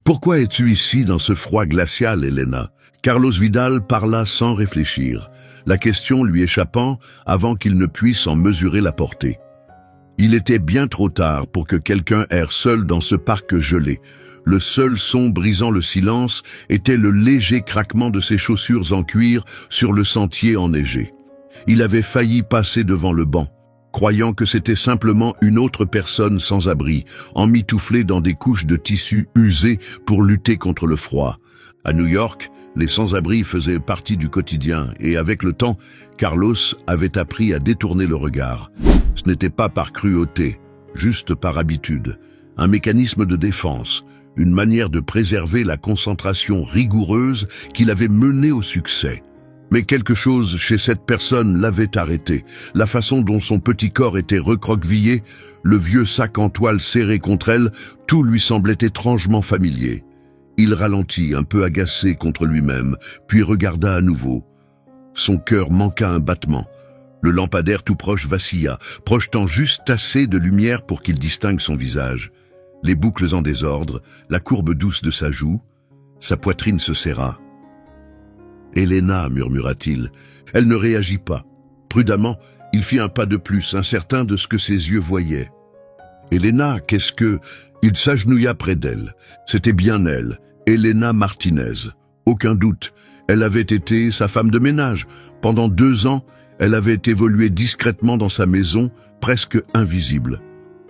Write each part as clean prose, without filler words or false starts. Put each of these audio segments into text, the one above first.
Pourquoi es-tu ici dans ce froid glacial, Elena? Carlos Vidal parla sans réfléchir, la question lui échappant avant qu'il ne puisse en mesurer la portée. Il était bien trop tard pour que quelqu'un erre seul dans ce parc gelé. Le seul son brisant le silence était le léger craquement de ses chaussures en cuir sur le sentier enneigé. Il avait failli passer devant le banc, croyant que c'était simplement une autre personne sans abri, emmitouflée dans des couches de tissu usées pour lutter contre le froid. À New York, les sans-abri faisaient partie du quotidien et avec le temps, Carlos avait appris à détourner le regard. Ce n'était pas par cruauté, juste par habitude. Un mécanisme de défense, une manière de préserver la concentration rigoureuse qui l'avait mené au succès. Mais quelque chose chez cette personne l'avait arrêté. La façon dont son petit corps était recroquevillé, le vieux sac en toile serré contre elle, tout lui semblait étrangement familier. Il ralentit, un peu agacé contre lui-même, puis regarda à nouveau. Son cœur manqua un battement. Le lampadaire tout proche vacilla, projetant juste assez de lumière pour qu'il distingue son visage. Les boucles en désordre, la courbe douce de sa joue, sa poitrine se serra. « Elena » murmura-t-il. Elle ne réagit pas. Prudemment, il fit un pas de plus, incertain de ce que ses yeux voyaient. « Elena, qu'est-ce que… » Il s'agenouilla près d'elle. C'était bien elle, Elena Martinez. Aucun doute, elle avait été sa femme de ménage. Pendant 2 ans, elle avait évolué discrètement dans sa maison, presque invisible.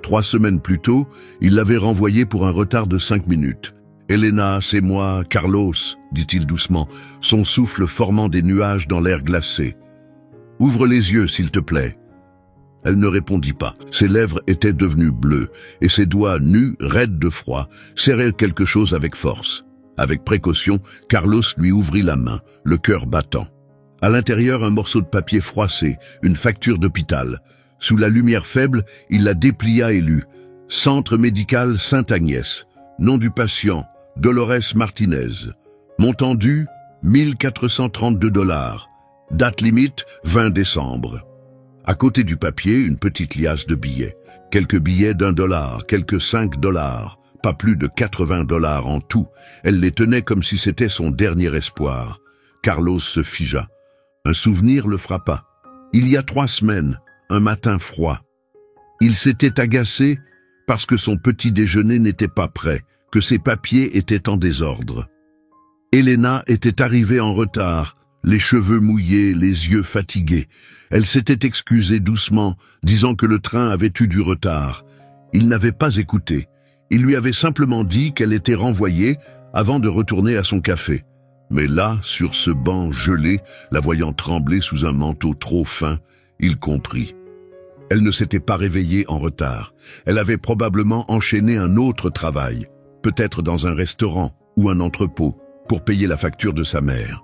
3 semaines plus tôt, il l'avait renvoyée pour un retard de 5 minutes. « Elena, c'est moi, Carlos », dit-il doucement, son souffle formant des nuages dans l'air glacé. « Ouvre les yeux, s'il te plaît. » Elle ne répondit pas. Ses lèvres étaient devenues bleues, et ses doigts nus, raides de froid, serraient quelque chose avec force. Avec précaution, Carlos lui ouvrit la main, le cœur battant. À l'intérieur, un morceau de papier froissé, une facture d'hôpital. Sous la lumière faible, il la déplia et lut. « Centre médical Sainte-Agnès. Nom du patient, Dolores Martinez. Montant dû, 1432 $. Date limite, 20 décembre. » À côté du papier, une petite liasse de billets. Quelques billets d'$1, quelques 5 $, pas plus de 80 $ en tout. Elle les tenait comme si c'était son dernier espoir. Carlos se figea. Un souvenir le frappa. Il y a 3 semaines, un matin froid. Il s'était agacé parce que son petit déjeuner n'était pas prêt, que ses papiers étaient en désordre. Elena était arrivée en retard, les cheveux mouillés, les yeux fatigués. Elle s'était excusée doucement, disant que le train avait eu du retard. Il n'avait pas écouté. Il lui avait simplement dit qu'elle était renvoyée avant de retourner à son café. Mais là, sur ce banc gelé, la voyant trembler sous un manteau trop fin, il comprit. Elle ne s'était pas réveillée en retard. Elle avait probablement enchaîné un autre travail, peut-être dans un restaurant ou un entrepôt, pour payer la facture de sa mère.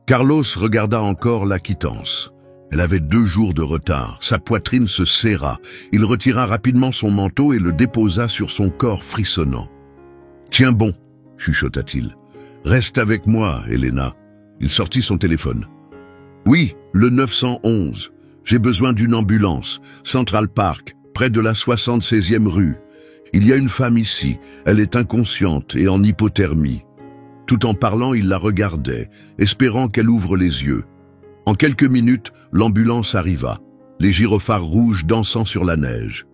Carlos regarda encore la quittance. Elle avait 2 jours de retard. Sa poitrine se serra. Il retira rapidement son manteau et le déposa sur son corps frissonnant. « Tiens bon », chuchota-t-il. « Reste avec moi, Elena. » Il sortit son téléphone. « Oui, le 911. J'ai besoin d'une ambulance. Central Park, près de la 76e rue. Il y a une femme ici. Elle est inconsciente et en hypothermie. » Tout en parlant, il la regardait, espérant qu'elle ouvre les yeux. En quelques minutes, l'ambulance arriva, les gyrophares rouges dansant sur la neige.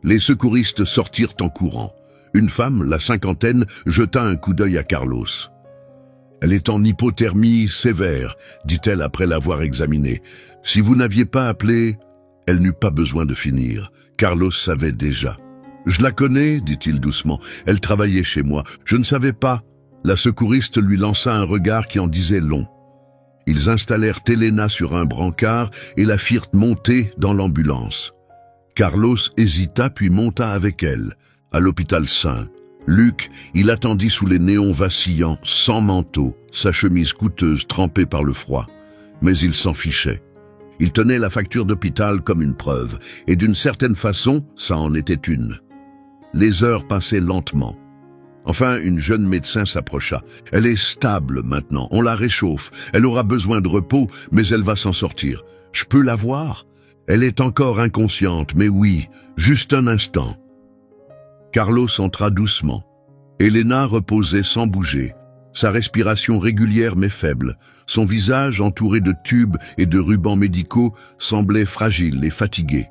Les secouristes sortirent en courant. Une femme, la cinquantaine, jeta un coup d'œil à Carlos. « Elle est en hypothermie sévère, dit-elle après l'avoir examinée. Si vous n'aviez pas appelé… » Elle n'eut pas besoin de finir. Carlos savait déjà. « Je la connais, dit-il doucement. Elle travaillait chez moi. Je ne savais pas. » La secouriste lui lança un regard qui en disait long. Ils installèrent Elena sur un brancard et la firent monter dans l'ambulance. Carlos hésita puis monta avec elle, à l'hôpital Saint. Luc, il attendit sous les néons vacillants, sans manteau, sa chemise coûteuse trempée par le froid. Mais il s'en fichait. Il tenait la facture d'hôpital comme une preuve, et d'une certaine façon, ça en était une. Les heures passaient lentement. Enfin, une jeune médecin s'approcha. « Elle est stable maintenant, on la réchauffe. Elle aura besoin de repos, mais elle va s'en sortir. Je peux la voir ? Elle est encore inconsciente, mais oui, juste un instant. » Carlos entra doucement. Elena reposait sans bouger, sa respiration régulière mais faible. Son visage, entouré de tubes et de rubans médicaux, semblait fragile et fatigué.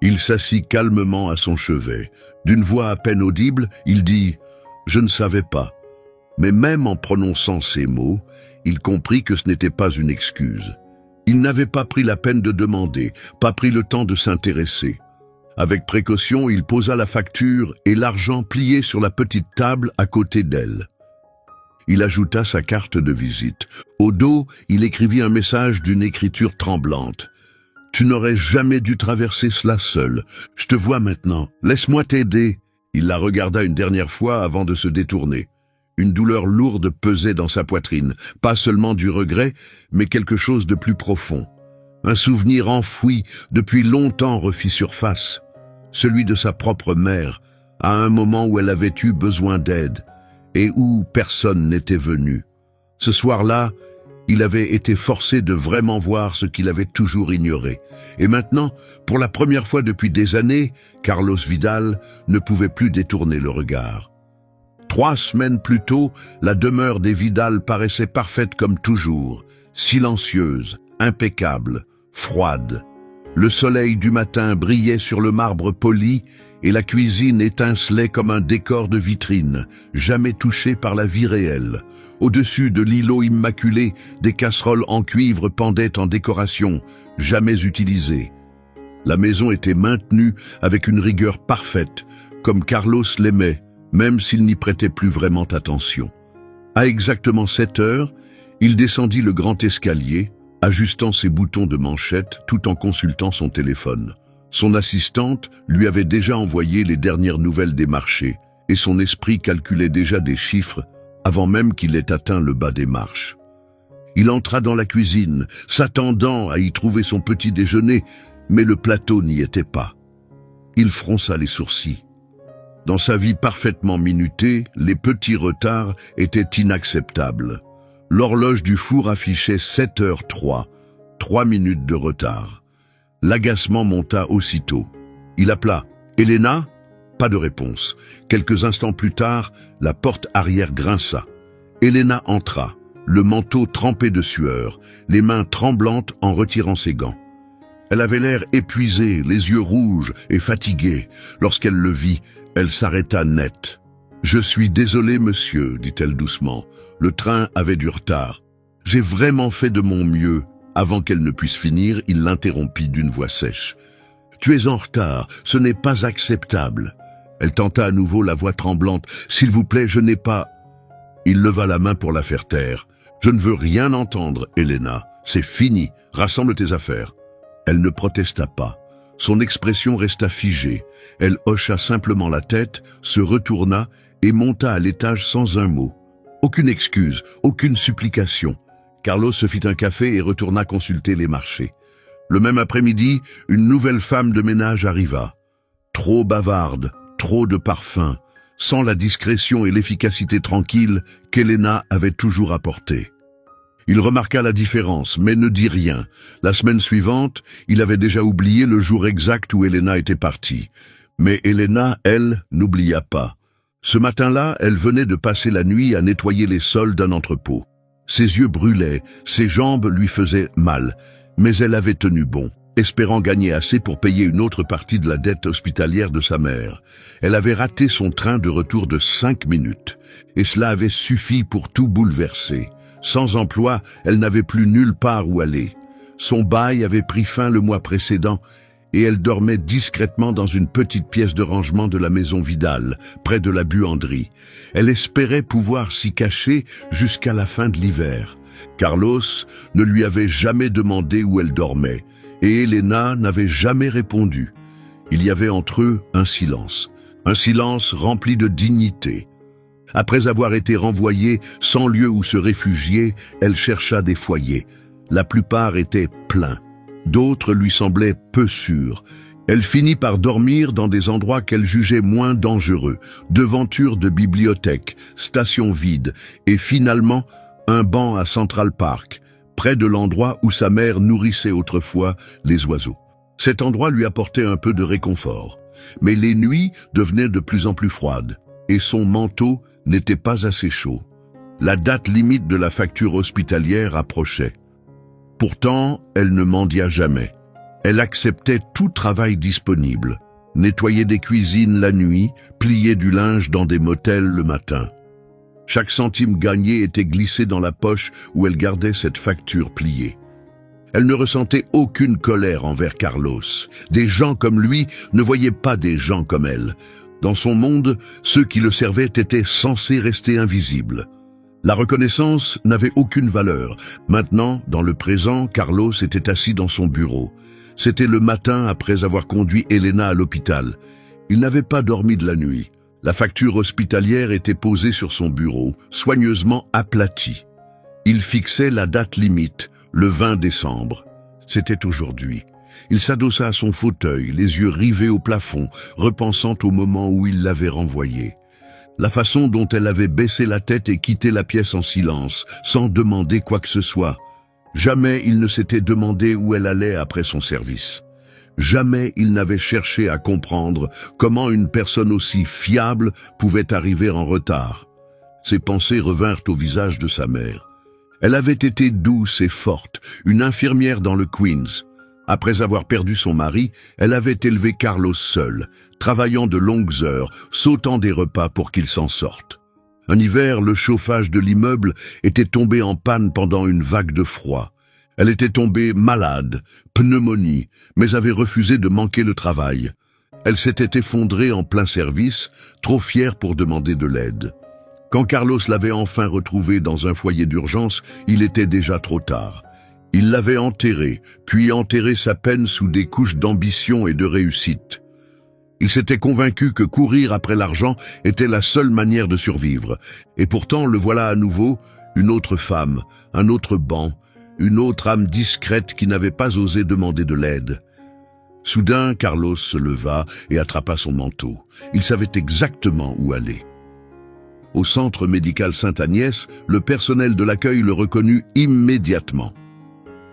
Il s'assit calmement à son chevet. D'une voix à peine audible, il dit « Je ne savais pas ». Mais même en prononçant ces mots, il comprit que ce n'était pas une excuse. Il n'avait pas pris la peine de demander, pas pris le temps de s'intéresser. Avec précaution, il posa la facture et l'argent plié sur la petite table à côté d'elle. Il ajouta sa carte de visite. Au dos, il écrivit un message d'une écriture tremblante. « Tu n'aurais jamais dû traverser cela seul. Je te vois maintenant. Laisse-moi t'aider. » Il la regarda une dernière fois avant de se détourner. Une douleur lourde pesait dans sa poitrine, pas seulement du regret, mais quelque chose de plus profond. Un souvenir enfoui depuis longtemps refit surface, celui de sa propre mère, à un moment où elle avait eu besoin d'aide, et où personne n'était venu. Ce soir-là, il avait été forcé de vraiment voir ce qu'il avait toujours ignoré. Et maintenant, pour la première fois depuis des années, Carlos Vidal ne pouvait plus détourner le regard. 3 semaines plus tôt, la demeure des Vidal paraissait parfaite comme toujours, silencieuse, impeccable, froide. Le soleil du matin brillait sur le marbre poli et la cuisine étincelait comme un décor de vitrine, jamais touché par la vie réelle. Au-dessus de l'îlot immaculé, des casseroles en cuivre pendaient en décoration, jamais utilisées. La maison était maintenue avec une rigueur parfaite, comme Carlos l'aimait, même s'il n'y prêtait plus vraiment attention. À exactement 7 heures, il descendit le grand escalier, ajustant ses boutons de manchette tout en consultant son téléphone. Son assistante lui avait déjà envoyé les dernières nouvelles des marchés, et son esprit calculait déjà des chiffres avant même qu'il ait atteint le bas des marches. Il entra dans la cuisine, s'attendant à y trouver son petit déjeuner, mais le plateau n'y était pas. Il fronça les sourcils. Dans sa vie parfaitement minutée, les petits retards étaient inacceptables. L'horloge du four affichait 7h03, 3 minutes de retard. L'agacement monta aussitôt. Il appela « Elena ?» Pas de réponse. Quelques instants plus tard, la porte arrière grinça. Elena entra, le manteau trempé de sueur, les mains tremblantes en retirant ses gants. Elle avait l'air épuisée, les yeux rouges et fatiguée. Lorsqu'elle le vit, elle s'arrêta net. « Je suis désolée, monsieur, dit-elle doucement. Le train avait du retard. J'ai vraiment fait de mon mieux. » Avant qu'elle ne puisse finir, il l'interrompit d'une voix sèche. « Tu es en retard, ce n'est pas acceptable. » Elle tenta à nouveau la voix tremblante. « S'il vous plaît, je n'ai pas... » Il leva la main pour la faire taire. « Je ne veux rien entendre, Elena. C'est fini. Rassemble tes affaires. » Elle ne protesta pas. Son expression resta figée. Elle hocha simplement la tête, se retourna et monta à l'étage sans un mot. Aucune excuse, aucune supplication. Carlos se fit un café et retourna consulter les marchés. Le même après-midi, une nouvelle femme de ménage arriva. Trop bavarde, trop de parfum, sans la discrétion et l'efficacité tranquille qu'Elena avait toujours apportées. Il remarqua la différence, mais ne dit rien. La semaine suivante, il avait déjà oublié le jour exact où Elena était partie. Mais Elena, elle, n'oublia pas. Ce matin-là, elle venait de passer la nuit à nettoyer les sols d'un entrepôt. Ses yeux brûlaient, ses jambes lui faisaient mal, mais elle avait tenu bon, espérant gagner assez pour payer une autre partie de la dette hospitalière de sa mère. Elle avait raté son train de retour de 5 minutes, et cela avait suffi pour tout bouleverser. Sans emploi, elle n'avait plus nulle part où aller. Son bail avait pris fin le mois précédent, et elle dormait discrètement dans une petite pièce de rangement de la maison Vidal, près de la buanderie. Elle espérait pouvoir s'y cacher jusqu'à la fin de l'hiver. Carlos ne lui avait jamais demandé où elle dormait, et Elena n'avait jamais répondu. Il y avait entre eux un silence rempli de dignité. Après avoir été renvoyée sans lieu où se réfugier, elle chercha des foyers. La plupart étaient pleins. D'autres lui semblaient peu sûrs. Elle finit par dormir dans des endroits qu'elle jugeait moins dangereux, devantures de bibliothèques, stations vides et finalement un banc à Central Park, près de l'endroit où sa mère nourrissait autrefois les oiseaux. Cet endroit lui apportait un peu de réconfort, mais les nuits devenaient de plus en plus froides. et son manteau n'était pas assez chaud. La date limite de la facture hospitalière approchait. Pourtant, elle ne mendia jamais. Elle acceptait tout travail disponible. Nettoyer des cuisines la nuit, plier du linge dans des motels le matin. Chaque centime gagné était glissé dans la poche où elle gardait cette facture pliée. Elle ne ressentait aucune colère envers Carlos. Des gens comme lui ne voyaient pas des gens comme elle. Dans son monde, ceux qui le servaient étaient censés rester invisibles. La reconnaissance n'avait aucune valeur. Maintenant, dans le présent, Carlos était assis dans son bureau. C'était le matin après avoir conduit Elena à l'hôpital. Il n'avait pas dormi de la nuit. La facture hospitalière était posée sur son bureau, soigneusement aplatie. Il fixait la date limite, le 20 décembre. C'était aujourd'hui. Il s'adossa à son fauteuil, les yeux rivés au plafond, repensant au moment où il l'avait renvoyée. La façon dont elle avait baissé la tête et quitté la pièce en silence, sans demander quoi que ce soit. Jamais il ne s'était demandé où elle allait après son service. Jamais il n'avait cherché à comprendre comment une personne aussi fiable pouvait arriver en retard. Ses pensées revinrent au visage de sa mère. Elle avait été douce et forte, une infirmière dans le Queens. Après avoir perdu son mari, elle avait élevé Carlos seul, travaillant de longues heures, sautant des repas pour qu'il s'en sorte. Un hiver, le chauffage de l'immeuble était tombé en panne pendant une vague de froid. Elle était tombée malade, pneumonie, mais avait refusé de manquer le travail. Elle s'était effondrée en plein service, trop fière pour demander de l'aide. Quand Carlos l'avait enfin retrouvée dans un foyer d'urgence, il était déjà trop tard. Il l'avait enterrée, puis enterré sa peine sous des couches d'ambition et de réussite. Il s'était convaincu que courir après l'argent était la seule manière de survivre. Et pourtant, le voilà à nouveau, une autre femme, un autre banc, une autre âme discrète qui n'avait pas osé demander de l'aide. Soudain, Carlos se leva et attrapa son manteau. Il savait exactement où aller. Au centre médical Sainte-Agnès, le personnel de l'accueil le reconnut immédiatement.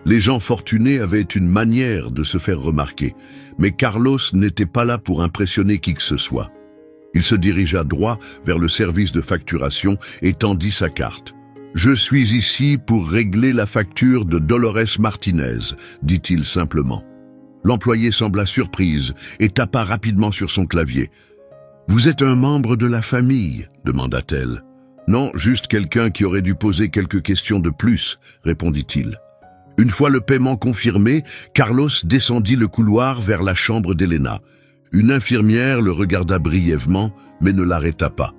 Les gens fortunés avaient une manière de se faire remarquer, mais Carlos n'était pas là pour impressionner qui que ce soit. Il se dirigea droit vers le service de facturation et tendit sa carte. « Je suis ici pour régler la facture de Dolores Martinez », dit-il simplement. L'employé sembla surprise et tapa rapidement sur son clavier. « Vous êtes un membre de la famille ?» demanda-t-elle. « Non, juste quelqu'un qui aurait dû poser quelques questions de plus », répondit-il. Une fois le paiement confirmé, Carlos descendit le couloir vers la chambre d'Elena. Une infirmière le regarda brièvement, mais ne l'arrêta pas.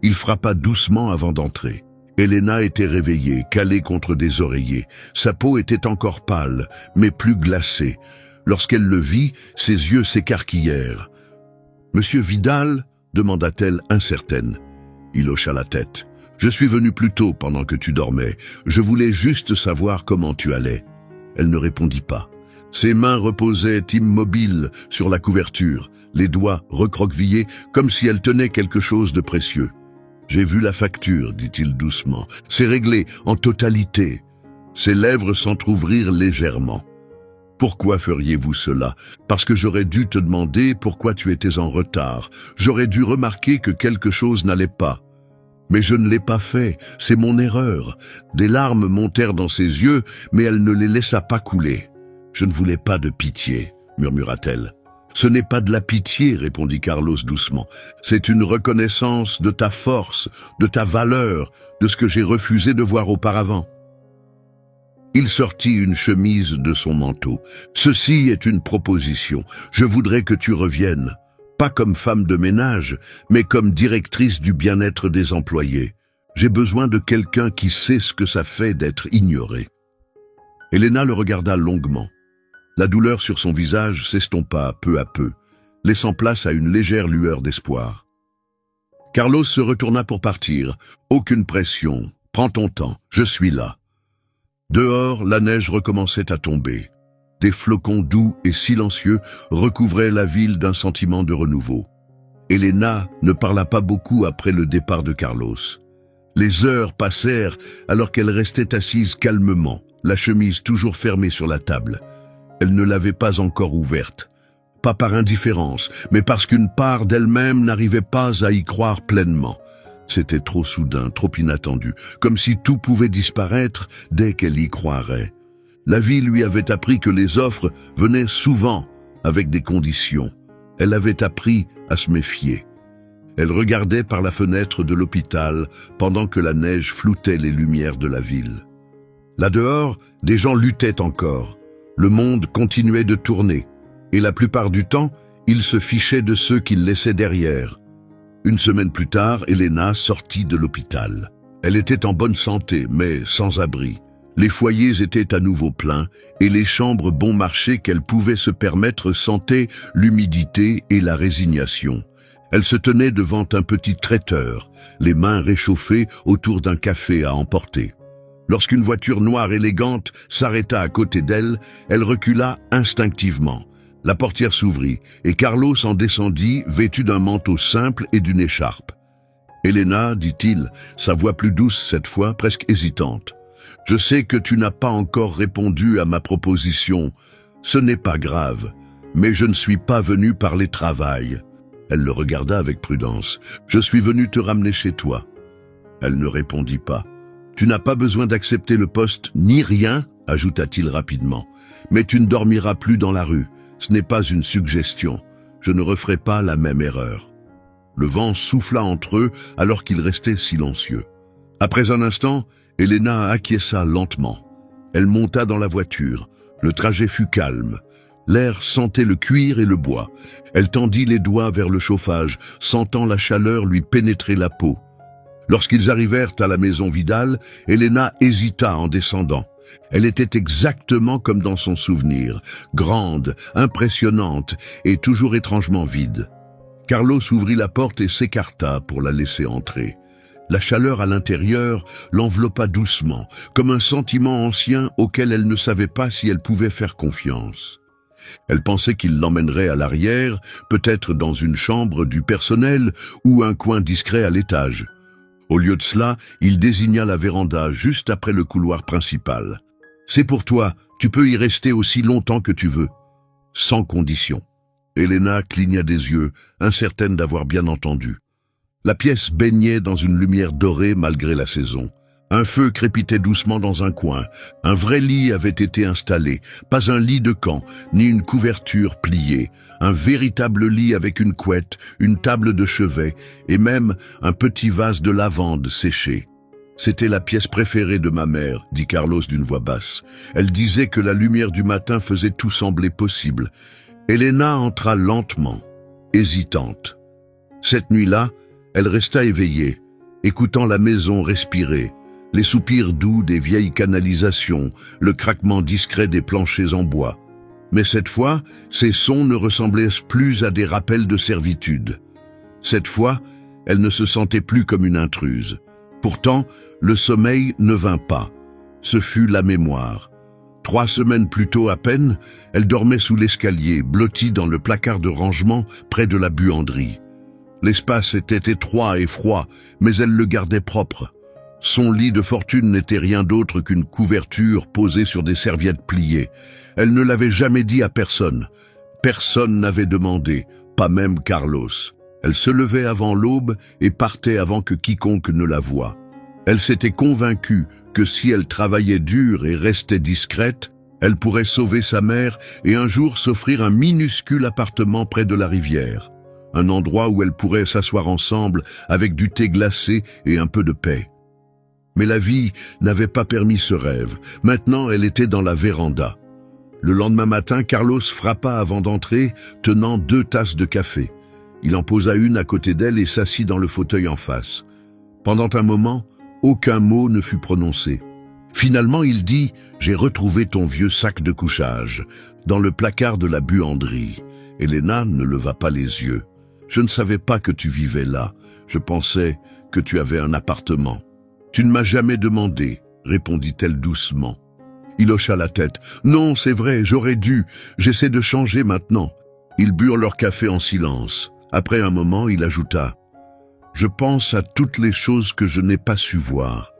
Il frappa doucement avant d'entrer. Elena était réveillée, calée contre des oreillers. Sa peau était encore pâle, mais plus glacée. Lorsqu'elle le vit, ses yeux s'écarquillèrent. « Monsieur Vidal ?» demanda-t-elle incertaine. Il hocha la tête. « Je suis venu plus tôt pendant que tu dormais. Je voulais juste savoir comment tu allais. » Elle ne répondit pas. Ses mains reposaient immobiles sur la couverture, les doigts recroquevillés comme si elle tenait quelque chose de précieux. « J'ai vu la facture, dit-il doucement. C'est réglé en totalité. » Ses lèvres s'entr'ouvrirent légèrement. « Pourquoi feriez-vous cela? Parce que j'aurais dû te demander pourquoi tu étais en retard. J'aurais dû remarquer que quelque chose n'allait pas. Mais je ne l'ai pas fait, c'est mon erreur. » Des larmes montèrent dans ses yeux, mais elle ne les laissa pas couler. « Je ne voulais pas de pitié, » murmura-t-elle. « Ce n'est pas de la pitié, » répondit Carlos doucement. « C'est une reconnaissance de ta force, de ta valeur, de ce que j'ai refusé de voir auparavant. » Il sortit une chemise de son manteau. « Ceci est une proposition. Je voudrais que tu reviennes. Pas comme femme de ménage, mais comme directrice du bien-être des employés. J'ai besoin de quelqu'un qui sait ce que ça fait d'être ignoré. » Elena le regarda longuement. La douleur sur son visage s'estompa peu à peu, laissant place à une légère lueur d'espoir. Carlos se retourna pour partir. « Aucune pression. Prends ton temps. Je suis là. » Dehors, la neige recommençait à tomber. Des flocons doux et silencieux recouvraient la ville d'un sentiment de renouveau. Elena ne parla pas beaucoup après le départ de Carlos. Les heures passèrent alors qu'elle restait assise calmement, la chemise toujours fermée sur la table. Elle ne l'avait pas encore ouverte. pas par indifférence, mais parce qu'une part d'elle-même n'arrivait pas à y croire pleinement. C'était trop soudain, trop inattendu, comme si tout pouvait disparaître dès qu'elle y croirait. La vie lui avait appris que les offres venaient souvent avec des conditions. Elle avait appris à se méfier. Elle regardait par la fenêtre de l'hôpital pendant que la neige floutait les lumières de la ville. Là dehors, des gens luttaient encore. Le monde continuait de tourner, et la plupart du temps, ils se fichaient de ceux qu'ils laissaient derrière. Une semaine plus tard, Elena sortit de l'hôpital. Elle était en bonne santé, mais sans abri. Les foyers étaient à nouveau pleins, et les chambres bon marché qu'elle pouvait se permettre sentaient l'humidité et la résignation. Elle se tenait devant un petit traiteur, les mains réchauffées autour d'un café à emporter. Lorsqu'une voiture noire élégante s'arrêta à côté d'elle, elle recula instinctivement. La portière s'ouvrit et Carlos en descendit, vêtu d'un manteau simple et d'une écharpe. « Elena, dit-il, sa voix plus douce cette fois, presque hésitante. Je sais que tu n'as pas encore répondu à ma proposition. Ce n'est pas grave, mais je ne suis pas venu parler travail. » Elle le regarda avec prudence. « Je suis venu te ramener chez toi. » Elle ne répondit pas. « Tu n'as pas besoin d'accepter le poste ni rien, ajouta-t-il rapidement. Mais tu ne dormiras plus dans la rue. Ce n'est pas une suggestion. Je ne referai pas la même erreur. » Le vent souffla entre eux alors qu'ils restaient silencieux. Après un instant, Elena acquiesça lentement. Elle monta dans la voiture. Le trajet fut calme. L'air sentait le cuir et le bois. Elle tendit les doigts vers le chauffage, sentant la chaleur lui pénétrer la peau. Lorsqu'ils arrivèrent à la maison Vidal, Elena hésita en descendant. Elle était exactement comme dans son souvenir, grande, impressionnante et toujours étrangement vide. Carlos ouvrit la porte et s'écarta pour la laisser entrer. La chaleur à l'intérieur l'enveloppa doucement, comme un sentiment ancien auquel elle ne savait pas si elle pouvait faire confiance. Elle pensait qu'il l'emmènerait à l'arrière, peut-être dans une chambre du personnel ou un coin discret à l'étage. Au lieu de cela, il désigna la véranda juste après le couloir principal. « C'est pour toi, tu peux y rester aussi longtemps que tu veux. » Sans condition. Elena cligna des yeux, incertaine d'avoir bien entendu. La pièce baignait dans une lumière dorée malgré la saison. Un feu crépitait doucement dans un coin. Un vrai lit avait été installé, pas un lit de camp, ni une couverture pliée. Un véritable lit avec une couette, une table de chevet et même un petit vase de lavande séché. « C'était la pièce préférée de ma mère, » dit Carlos d'une voix basse. Elle disait que la lumière du matin faisait tout sembler possible. Elena entra lentement, hésitante. Cette nuit-là, elle resta éveillée, écoutant la maison respirer, les soupirs doux des vieilles canalisations, le craquement discret des planchers en bois. Mais cette fois, ces sons ne ressemblaient plus à des rappels de servitude. Cette fois, elle ne se sentait plus comme une intruse. Pourtant, le sommeil ne vint pas. Ce fut la mémoire. 3 semaines plus tôt à peine, elle dormait sous l'escalier, blottie dans le placard de rangement près de la buanderie. L'espace était étroit et froid, mais elle le gardait propre. Son lit de fortune n'était rien d'autre qu'une couverture posée sur des serviettes pliées. Elle ne l'avait jamais dit à personne. Personne n'avait demandé, pas même Carlos. Elle se levait avant l'aube et partait avant que quiconque ne la voie. Elle s'était convaincue que si elle travaillait dur et restait discrète, elle pourrait sauver sa mère et un jour s'offrir un minuscule appartement près de la rivière. Un endroit où elle pourrait s'asseoir ensemble avec du thé glacé et un peu de paix. Mais la vie n'avait pas permis ce rêve. Maintenant, elle était dans la véranda. Le lendemain matin, Carlos frappa avant d'entrer, tenant 2 tasses de café. Il en posa une à côté d'elle et s'assit dans le fauteuil en face. Pendant un moment, aucun mot ne fut prononcé. Finalement, il dit « J'ai retrouvé ton vieux sac de couchage dans le placard de la buanderie. » Elena ne leva pas les yeux. « Je ne savais pas que tu vivais là. Je pensais que tu avais un appartement. »« Tu ne m'as jamais demandé, » répondit-elle doucement. Il hocha la tête. « Non, c'est vrai, j'aurais dû. J'essaie de changer maintenant. » Ils burent leur café en silence. Après un moment, il ajouta « Je pense à toutes les choses que je n'ai pas su voir,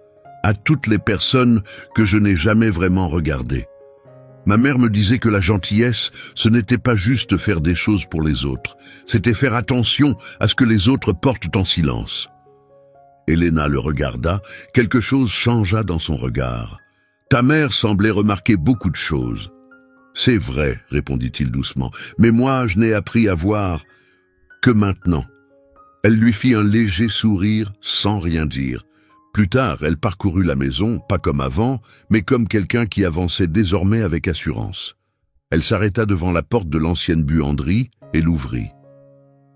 à toutes les personnes que je n'ai jamais vraiment regardées. Ma mère me disait que la gentillesse, ce n'était pas juste faire des choses pour les autres, c'était faire attention à ce que les autres portent en silence. Elena le regarda, quelque chose changea dans son regard. Ta mère semblait remarquer beaucoup de choses. C'est vrai, répondit-il doucement, mais moi je n'ai appris à voir que maintenant. Elle lui fit un léger sourire sans rien dire. Plus tard, elle parcourut la maison, pas comme avant, mais comme quelqu'un qui avançait désormais avec assurance. Elle s'arrêta devant la porte de l'ancienne buanderie et l'ouvrit.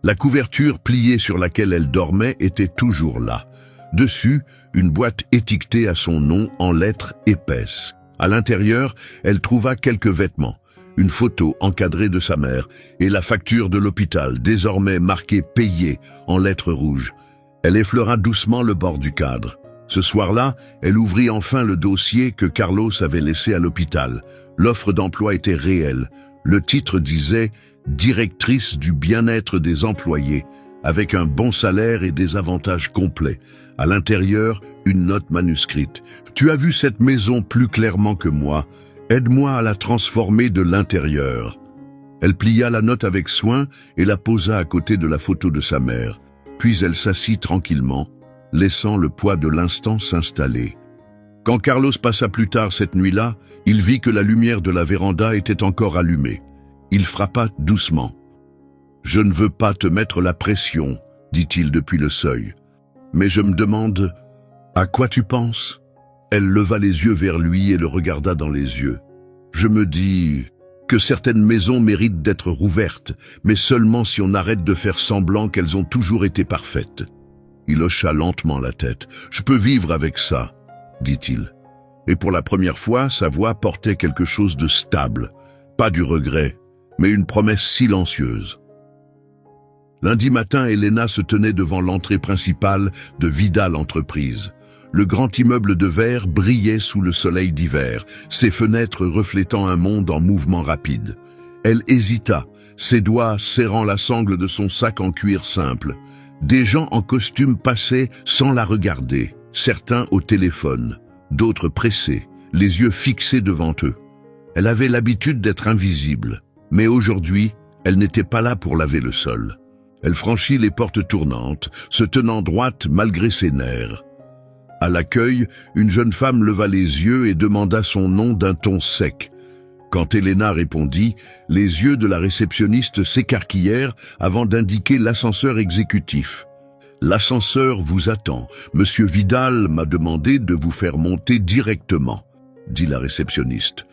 La couverture pliée sur laquelle elle dormait était toujours là. Dessus, une boîte étiquetée à son nom en lettres épaisses. À l'intérieur, elle trouva quelques vêtements, une photo encadrée de sa mère et la facture de l'hôpital, désormais marquée « Payé » en lettres rouges. Elle effleura doucement le bord du cadre. Ce soir-là, elle ouvrit enfin le dossier que Carlos avait laissé à l'hôpital. L'offre d'emploi était réelle. Le titre disait « Directrice du bien-être des employés », avec un bon salaire et des avantages complets. À l'intérieur, une note manuscrite. « Tu as vu cette maison plus clairement que moi. Aide-moi à la transformer de l'intérieur. » Elle plia la note avec soin et la posa à côté de la photo de sa mère. Puis elle s'assit tranquillement, laissant le poids de l'instant s'installer. Quand Carlos passa plus tard cette nuit-là, il vit que la lumière de la véranda était encore allumée. Il frappa doucement. « Je ne veux pas te mettre la pression, » dit-il depuis le seuil. « Mais je me demande, à quoi tu penses ?» Elle leva les yeux vers lui et le regarda dans les yeux. « Je me dis que certaines maisons méritent d'être rouvertes, mais seulement si on arrête de faire semblant qu'elles ont toujours été parfaites. » Il hocha lentement la tête. « Je peux vivre avec ça, » dit-il. Et pour la première fois, sa voix portait quelque chose de stable. Pas du regret, mais une promesse silencieuse. Lundi matin, Elena se tenait devant l'entrée principale de Vidal Entreprises. Le grand immeuble de verre brillait sous le soleil d'hiver, ses fenêtres reflétant un monde en mouvement rapide. Elle hésita, ses doigts serrant la sangle de son sac en cuir simple. Des gens en costume passaient sans la regarder, certains au téléphone, d'autres pressés, les yeux fixés devant eux. Elle avait l'habitude d'être invisible, mais aujourd'hui, elle n'était pas là pour laver le sol. Elle franchit les portes tournantes, se tenant droite malgré ses nerfs. À l'accueil, une jeune femme leva les yeux et demanda son nom d'un ton sec. Quand Elena répondit, les yeux de la réceptionniste s'écarquillèrent avant d'indiquer l'ascenseur exécutif. « L'ascenseur vous attend. Monsieur Vidal m'a demandé de vous faire monter directement, » dit la réceptionniste.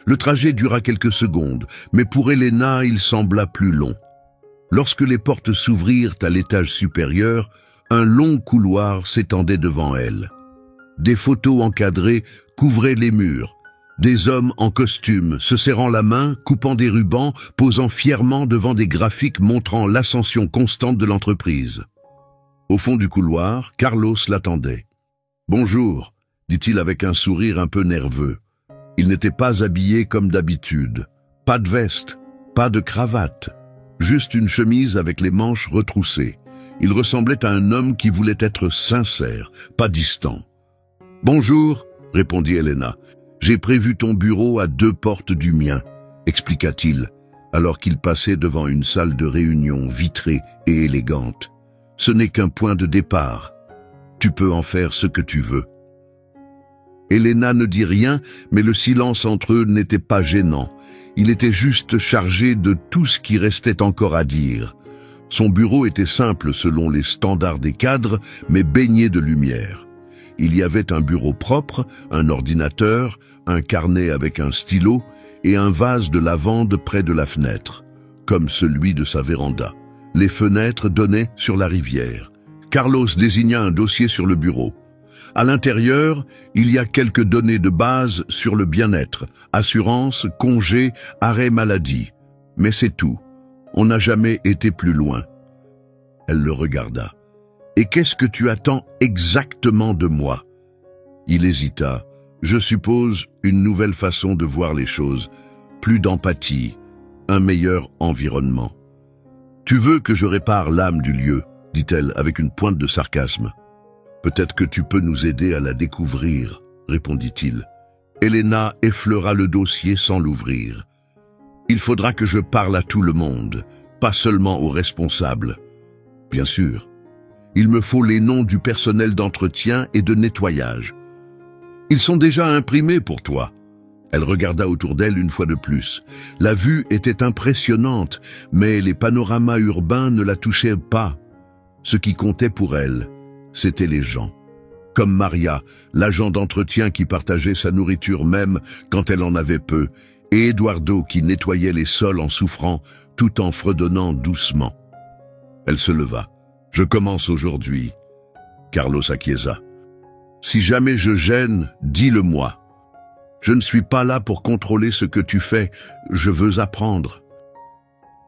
Le trajet dura quelques secondes, mais pour Elena, il sembla plus long. Lorsque les portes s'ouvrirent à l'étage supérieur, un long couloir s'étendait devant elle. Des photos encadrées couvraient les murs. Des hommes en costume, se serrant la main, coupant des rubans, posant fièrement devant des graphiques montrant l'ascension constante de l'entreprise. Au fond du couloir, Carlos l'attendait. « Bonjour », dit-il avec un sourire un peu nerveux. Il n'était pas habillé comme d'habitude. Pas de veste, pas de cravate, juste une chemise avec les manches retroussées. Il ressemblait à un homme qui voulait être sincère, pas distant. « Bonjour », répondit Elena. « J'ai prévu ton bureau à 2 portes du mien, » expliqua-t-il, alors qu'il passait devant une salle de réunion vitrée et élégante. « Ce n'est qu'un point de départ. Tu peux en faire ce que tu veux. » Elena ne dit rien, mais le silence entre eux n'était pas gênant. Il était juste chargé de tout ce qui restait encore à dire. Son bureau était simple selon les standards des cadres, mais baigné de lumière. Il y avait un bureau propre, un ordinateur, un carnet avec un stylo et un vase de lavande près de la fenêtre, comme celui de sa véranda. Les fenêtres donnaient sur la rivière. Carlos désigna un dossier sur le bureau. À l'intérieur, il y a quelques données de base sur le bien-être, assurance, congé, arrêt maladie. Mais c'est tout. On n'a jamais été plus loin. Elle le regarda. « Et qu'est-ce que tu attends exactement de moi ?» Il hésita. « Je suppose une nouvelle façon de voir les choses, plus d'empathie, un meilleur environnement. »« Tu veux que je répare l'âme du lieu ?» dit-elle avec une pointe de sarcasme. « Peut-être que tu peux nous aider à la découvrir, » répondit-il. Elena effleura le dossier sans l'ouvrir. « Il faudra que je parle à tout le monde, pas seulement aux responsables. Bien sûr. Il me faut les noms du personnel d'entretien et de nettoyage. Ils sont déjà imprimés pour toi. » Elle regarda autour d'elle une fois de plus. La vue était impressionnante, mais les panoramas urbains ne la touchaient pas. Ce qui comptait pour elle, c'étaient les gens. Comme Maria, l'agent d'entretien qui partageait sa nourriture même quand elle en avait peu, et Eduardo qui nettoyait les sols en souffrant tout en fredonnant doucement. Elle se leva. « Je commence aujourd'hui. » Carlos acquiesça. « Si jamais je gêne, dis-le-moi. Je ne suis pas là pour contrôler ce que tu fais, je veux apprendre. »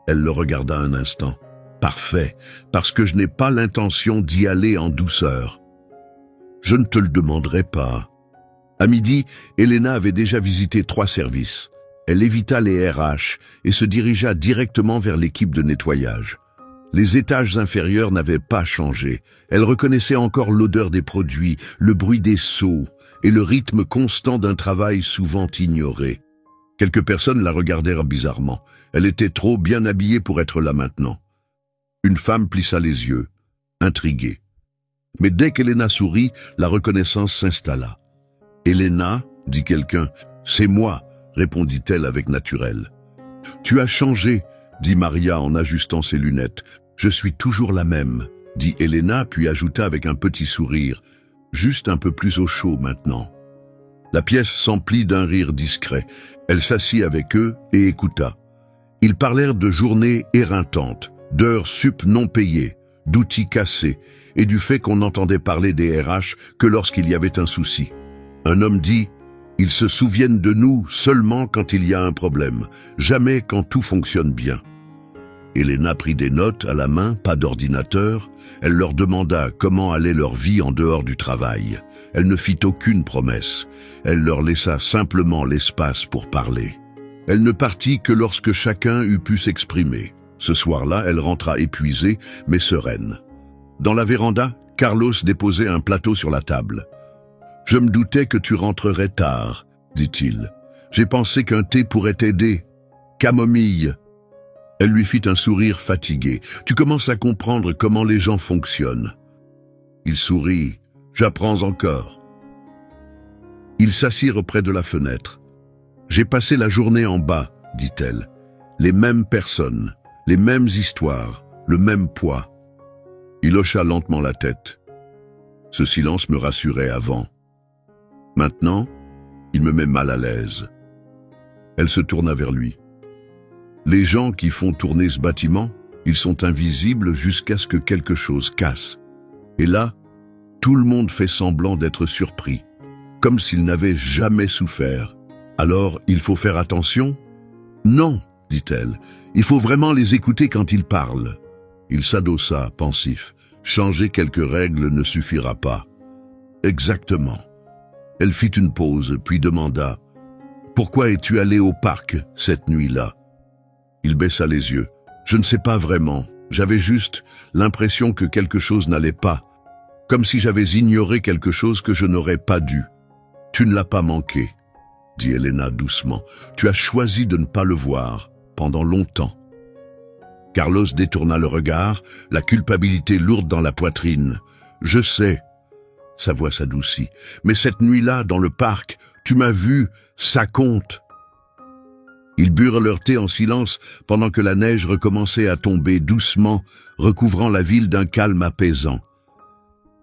Elle le regarda un instant. « Parfait, parce que je n'ai pas l'intention d'y aller en douceur. » « Je ne te le demanderai pas. » À midi, Elena avait déjà visité 3 services. Elle évita les RH et se dirigea directement vers l'équipe de nettoyage. Les étages inférieurs n'avaient pas changé. Elle reconnaissait encore l'odeur des produits, le bruit des seaux et le rythme constant d'un travail souvent ignoré. Quelques personnes la regardèrent bizarrement. Elle était trop bien habillée pour être là maintenant. Une femme plissa les yeux, intriguée. Mais dès qu'Elena sourit, la reconnaissance s'installa. « Elena, dit quelqu'un. « C'est moi, répondit-elle avec naturel. « Tu as changé, dit Maria en ajustant ses lunettes. « Je suis toujours la même, dit Elena, puis ajouta avec un petit sourire. « Juste un peu plus au chaud maintenant. » La pièce s'emplit d'un rire discret. Elle s'assit avec eux et écouta. Ils parlèrent de journées éreintantes, d'heures sup non payées, d'outils cassés, et du fait qu'on n'entendait parler des RH que lorsqu'il y avait un souci. Un homme dit « Ils se souviennent de nous seulement quand il y a un problème, jamais quand tout fonctionne bien. » Elena prit des notes à la main, pas d'ordinateur. Elle leur demanda comment allait leur vie en dehors du travail. Elle ne fit aucune promesse. Elle leur laissa simplement l'espace pour parler. Elle ne partit que lorsque chacun eut pu s'exprimer. Ce soir-là, elle rentra épuisée, mais sereine. Dans la véranda, Carlos déposait un plateau sur la table. « Je me doutais que tu rentrerais tard, dit-il. J'ai pensé qu'un thé pourrait t'aider. Camomille. » Elle lui fit un sourire fatigué. « Tu commences à comprendre comment les gens fonctionnent. » Il sourit. « J'apprends encore. » Ils s'assirent près de la fenêtre. « J'ai passé la journée en bas, dit-elle. Les mêmes personnes, les mêmes histoires, le même poids. » Il hocha lentement la tête. Ce silence me rassurait avant. Maintenant, il me met mal à l'aise. Elle se tourna vers lui. Les gens qui font tourner ce bâtiment, ils sont invisibles jusqu'à ce que quelque chose casse. Et là, tout le monde fait semblant d'être surpris, comme s'ils n'avaient jamais souffert. Alors, il faut faire attention ? Non, dit-elle, il faut vraiment les écouter quand ils parlent. Il s'adossa, pensif. Changer quelques règles ne suffira pas. Exactement. Elle fit une pause, puis demanda « Pourquoi es-tu allé au parc cette nuit-là » Il baissa les yeux. « Je ne sais pas vraiment. J'avais juste l'impression que quelque chose n'allait pas. Comme si j'avais ignoré quelque chose que je n'aurais pas dû. Tu ne l'as pas manqué, dit Elena doucement. Tu as choisi de ne pas le voir pendant longtemps. » Carlos détourna le regard, la culpabilité lourde dans la poitrine. « Je sais. » Sa voix s'adoucit. « Mais cette nuit-là, dans le parc, tu m'as vu, ça compte. » Ils burent leur thé en silence pendant que la neige recommençait à tomber doucement, recouvrant la ville d'un calme apaisant.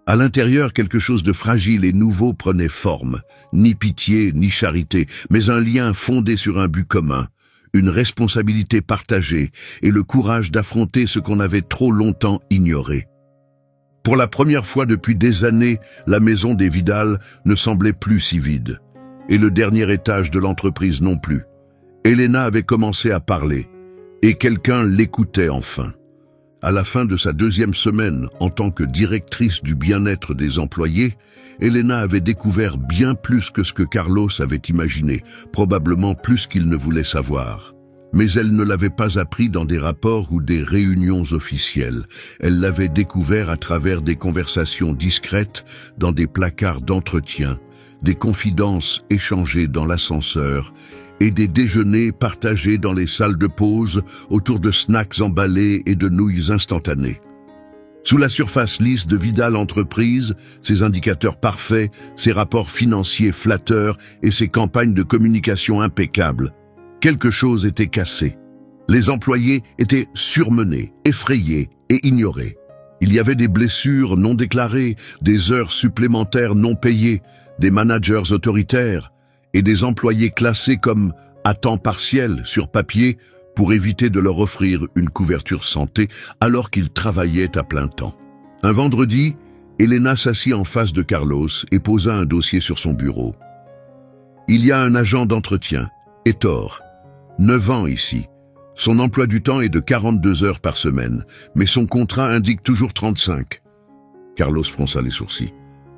À l'intérieur, quelque chose de fragile et nouveau prenait forme. Ni pitié, ni charité, mais un lien fondé sur un but commun. Une responsabilité partagée et le courage d'affronter ce qu'on avait trop longtemps ignoré. Pour la première fois depuis des années, la maison des Vidal ne semblait plus si vide. Et le dernier étage de l'entreprise non plus. Elena avait commencé à parler, et quelqu'un l'écoutait enfin. À la fin de sa 2e semaine en tant que directrice du bien-être des employés, Elena avait découvert bien plus que ce que Carlos avait imaginé, probablement plus qu'il ne voulait savoir. Mais elle ne l'avait pas appris dans des rapports ou des réunions officielles. Elle l'avait découvert à travers des conversations discrètes dans des placards d'entretien, des confidences échangées dans l'ascenseur et des déjeuners partagés dans les salles de pause autour de snacks emballés et de nouilles instantanées. Sous la surface lisse de Vidal Entreprises, ses indicateurs parfaits, ses rapports financiers flatteurs et ses campagnes de communication impeccables, quelque chose était cassé. Les employés étaient surmenés, effrayés et ignorés. Il y avait des blessures non déclarées, des heures supplémentaires non payées, des managers autoritaires et des employés classés comme à temps partiel sur papier pour éviter de leur offrir une couverture santé alors qu'ils travaillaient à plein temps. Un vendredi, Elena s'assit en face de Carlos et posa un dossier sur son bureau. Il y a un agent d'entretien, Héctor, 9 ans ici. Son emploi du temps est de 42 heures par semaine, mais son contrat indique toujours 35. Carlos fronça les sourcils.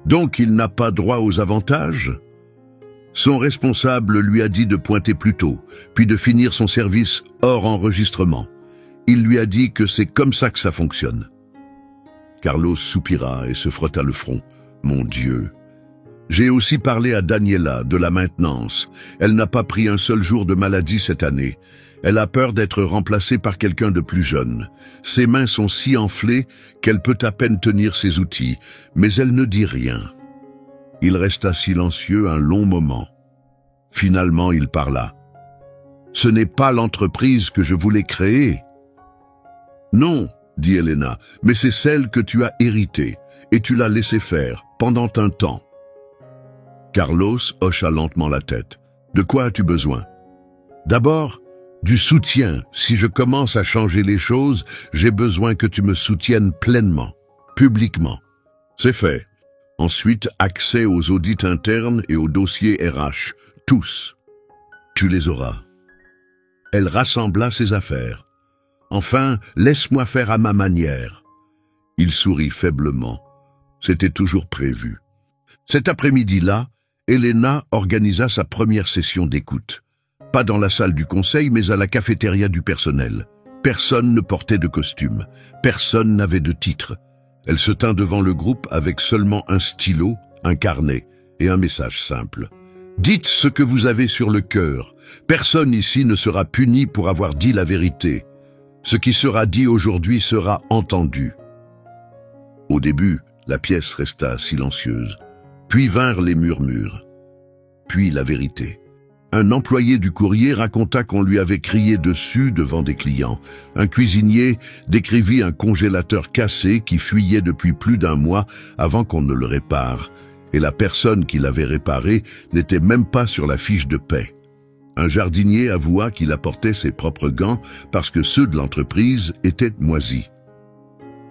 Donc il n'a pas droit aux avantages ? Son responsable lui a dit de pointer plus tôt, puis de finir son service hors enregistrement. Il lui a dit que c'est comme ça que ça fonctionne. Carlos soupira et se frotta le front. Mon Dieu. J'ai aussi parlé à Daniela de la maintenance. Elle n'a pas pris un seul jour de maladie cette année. Elle a peur d'être remplacée par quelqu'un de plus jeune. Ses mains sont si enflées qu'elle peut à peine tenir ses outils, mais elle ne dit rien. Il resta silencieux un long moment. Finalement, il parla. « Ce n'est pas l'entreprise que je voulais créer. »« Non, » dit Elena, « mais c'est celle que tu as héritée, et tu l'as laissée faire, pendant un temps. » Carlos hocha lentement la tête. « De quoi as-tu besoin ?»« D'abord, du soutien. Si je commence à changer les choses, j'ai besoin que tu me soutiennes pleinement, publiquement. » C'est fait. Ensuite, accès aux audits internes et aux dossiers RH. Tous. Tu les auras. Elle rassembla ses affaires. Enfin, laisse-moi faire à ma manière. Il sourit faiblement. C'était toujours prévu. Cet après-midi-là, Elena organisa sa première session d'écoute. Pas dans la salle du conseil, mais à la cafétéria du personnel. Personne ne portait de costume. Personne n'avait de titre. Elle se tint devant le groupe avec seulement un stylo, un carnet et un message simple. « Dites ce que vous avez sur le cœur. Personne ici ne sera puni pour avoir dit la vérité. Ce qui sera dit aujourd'hui sera entendu. » Au début, la pièce resta silencieuse. Puis vinrent les murmures. Puis la vérité. Un employé du courrier raconta qu'on lui avait crié dessus devant des clients. Un cuisinier décrivit un congélateur cassé qui fuyait depuis plus d'1 mois avant qu'on ne le répare. Et la personne qui l'avait réparé n'était même pas sur la fiche de paie. Un jardinier avoua qu'il apportait ses propres gants parce que ceux de l'entreprise étaient moisis.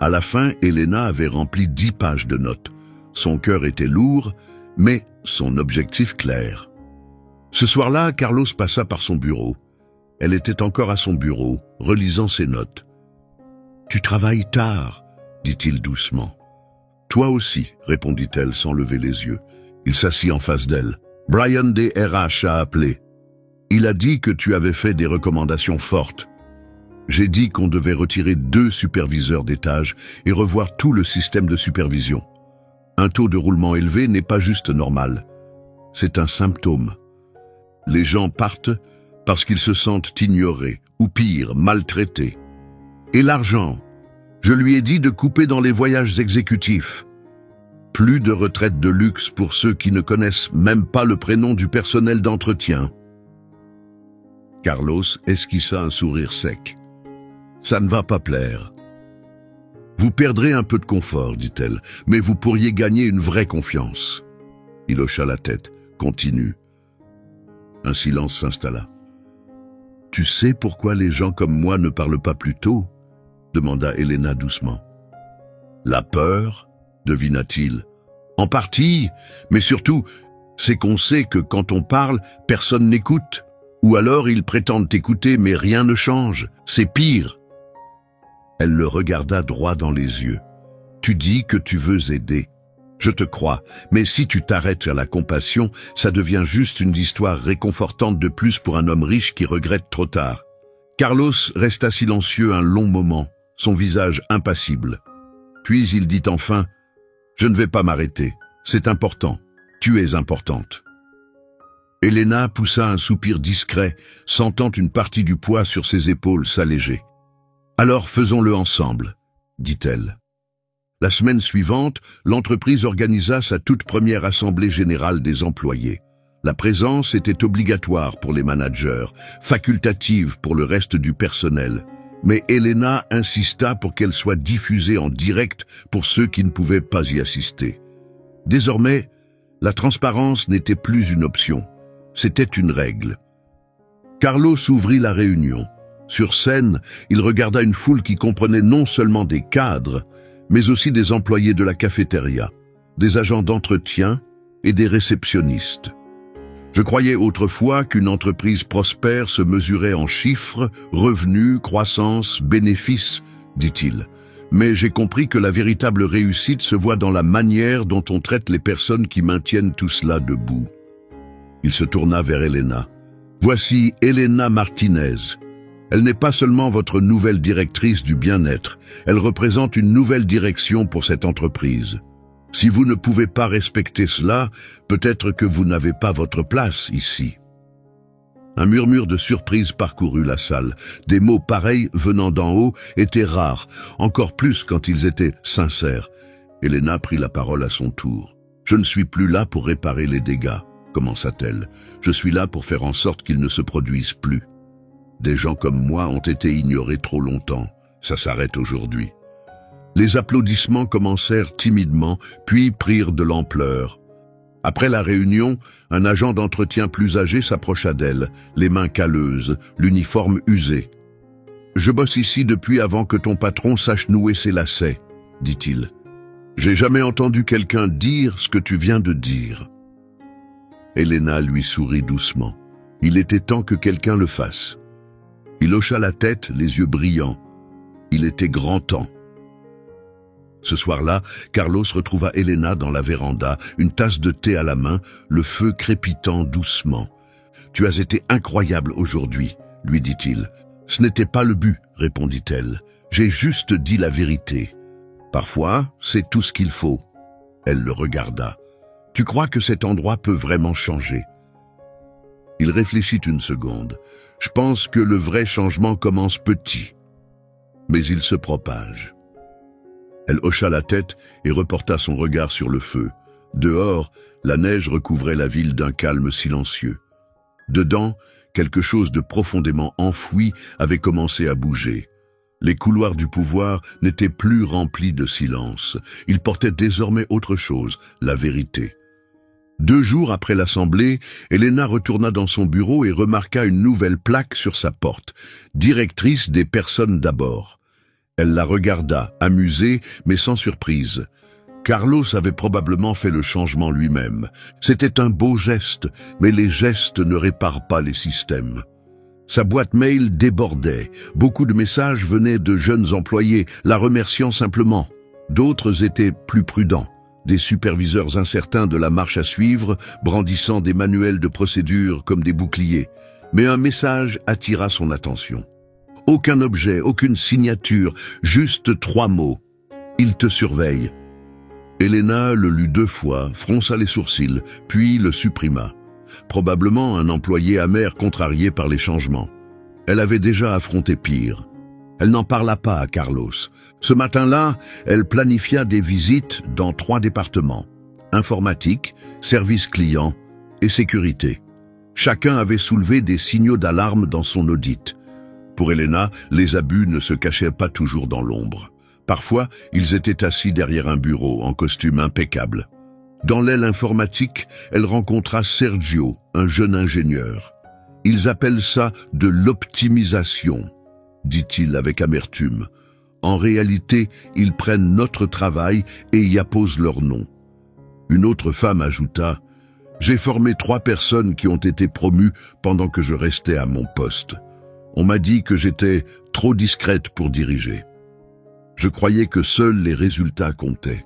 À la fin, Elena avait rempli 10 pages de notes. Son cœur était lourd, mais son objectif clair. Ce soir-là, Carlos passa par son bureau. Elle était encore à son bureau, relisant ses notes. « Tu travailles tard, » dit-il doucement. « Toi aussi, » répondit-elle sans lever les yeux. Il s'assit en face d'elle. « Brian des RH a appelé. Il a dit que tu avais fait des recommandations fortes. J'ai dit qu'on devait retirer 2 superviseurs d'étage et revoir tout le système de supervision. Un taux de roulement élevé n'est pas juste normal. C'est un symptôme. Les gens partent parce qu'ils se sentent ignorés, ou pire, maltraités. Et l'argent, je lui ai dit de couper dans les voyages exécutifs. Plus de retraite de luxe pour ceux qui ne connaissent même pas le prénom du personnel d'entretien. » Carlos esquissa un sourire sec. « Ça ne va pas plaire. »« Vous perdrez un peu de confort, dit-elle, mais vous pourriez gagner une vraie confiance. » Il hocha la tête. « Continue. » Un silence s'installa. « Tu sais pourquoi les gens comme moi ne parlent pas plus tôt ?» demanda Elena doucement. « La peur, devina-t-il. En partie, mais surtout, c'est qu'on sait que quand on parle, personne n'écoute. Ou alors ils prétendent écouter, mais rien ne change. C'est pire. » Elle le regarda droit dans les yeux. « Tu dis que tu veux aider. Je te crois, mais si tu t'arrêtes à la compassion, ça devient juste une histoire réconfortante de plus pour un homme riche qui regrette trop tard. » Carlos resta silencieux un long moment, son visage impassible. Puis il dit enfin « Je ne vais pas m'arrêter. C'est important. Tu es importante. Elena poussa un soupir discret, sentant une partie du poids sur ses épaules s'alléger. « Alors faisons-le ensemble », dit-elle. La semaine suivante, l'entreprise organisa sa toute première assemblée générale des employés. La présence était obligatoire pour les managers, facultative pour le reste du personnel. Mais Elena insista pour qu'elle soit diffusée en direct pour ceux qui ne pouvaient pas y assister. Désormais, la transparence n'était plus une option, c'était une règle. Carlos ouvrit la réunion. Sur scène, il regarda une foule qui comprenait non seulement des cadres, mais aussi des employés de la cafétéria, des agents d'entretien et des réceptionnistes. Je croyais autrefois qu'une entreprise prospère se mesurait en chiffres, revenus, croissance, bénéfices, dit-il. Mais j'ai compris que la véritable réussite se voit dans la manière dont on traite les personnes qui maintiennent tout cela debout. Il se tourna vers Elena. « Voici Elena Martinez. Elle n'est pas seulement votre nouvelle directrice du bien-être, elle représente une nouvelle direction pour cette entreprise. Si vous ne pouvez pas respecter cela, peut-être que vous n'avez pas votre place ici. » Un murmure de surprise parcourut la salle. Des mots pareils venant d'en haut étaient rares, encore plus quand ils étaient sincères. Elena prit la parole à son tour. « Je ne suis plus là pour réparer les dégâts, » commença-t-elle. « Je suis là pour faire en sorte qu'ils ne se produisent plus. Des gens comme moi ont été ignorés trop longtemps. Ça s'arrête aujourd'hui. » Les applaudissements commencèrent timidement, puis prirent de l'ampleur. Après la réunion, un agent d'entretien plus âgé s'approcha d'elle, les mains calleuses, l'uniforme usé. « Je bosse ici depuis avant que ton patron sache nouer ses lacets, » dit-il. « J'ai jamais entendu quelqu'un dire ce que tu viens de dire. » Elena lui sourit doucement. Il était temps que quelqu'un le fasse. Il hocha la tête, les yeux brillants. Il était grand temps. Ce soir-là, Carlos retrouva Elena dans la véranda, une tasse de thé à la main, le feu crépitant doucement. « Tu as été incroyable aujourd'hui, » lui dit-il. « Ce n'était pas le but, » répondit-elle. « J'ai juste dit la vérité. Parfois, c'est tout ce qu'il faut. » Elle le regarda. « Tu crois que cet endroit peut vraiment changer ?» Il réfléchit une seconde. « Je pense que le vrai changement commence petit, mais il se propage. » Elle hocha la tête et reporta son regard sur le feu. Dehors, la neige recouvrait la ville d'un calme silencieux. Dedans, quelque chose de profondément enfoui avait commencé à bouger. Les couloirs du pouvoir n'étaient plus remplis de silence. Ils portaient désormais autre chose, la vérité. 2 jours après l'assemblée, Elena retourna dans son bureau et remarqua une nouvelle plaque sur sa porte. « Directrice des personnes d'abord ». Elle la regarda, amusée, mais sans surprise. Carlos avait probablement fait le changement lui-même. C'était un beau geste, mais les gestes ne réparent pas les systèmes. Sa boîte mail débordait. Beaucoup de messages venaient de jeunes employés, la remerciant simplement. D'autres étaient plus prudents. Des superviseurs incertains de la marche à suivre, brandissant des manuels de procédure comme des boucliers. Mais un message attira son attention. Aucun objet, aucune signature, juste 3 mots. « Il te surveille ». Elena le lut 2 fois, fronça les sourcils, puis le supprima. Probablement un employé amer contrarié par les changements. Elle avait déjà affronté pire. Elle n'en parla pas à Carlos. Ce matin-là, elle planifia des visites dans 3 départements. Informatique, service client et sécurité. Chacun avait soulevé des signaux d'alarme dans son audit. Pour Elena, les abus ne se cachaient pas toujours dans l'ombre. Parfois, ils étaient assis derrière un bureau, en costume impeccable. Dans l'aile informatique, elle rencontra Sergio, un jeune ingénieur. « Ils appellent ça de l'optimisation », dit-il avec amertume. En réalité, ils prennent notre travail et y apposent leur nom. Une autre femme ajouta « J'ai formé 3 personnes qui ont été promues pendant que je restais à mon poste. On m'a dit que j'étais trop discrète pour diriger. Je croyais que seuls les résultats comptaient. »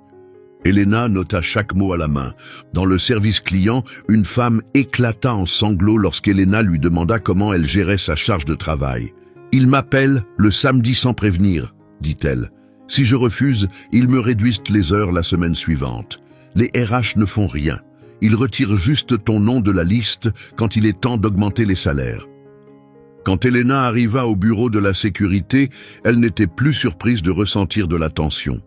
Elena nota chaque mot à la main. Dans le service client, une femme éclata en sanglots lorsqu'Elena lui demanda comment elle gérait sa charge de travail. « Ils m'appellent le samedi sans prévenir, » dit-elle. « Si je refuse, ils me réduisent les heures la semaine suivante. Les RH ne font rien. Il retire juste ton nom de la liste quand il est temps d'augmenter les salaires. Quand Elena arriva au bureau de la sécurité, elle n'était plus surprise de ressentir de la tension.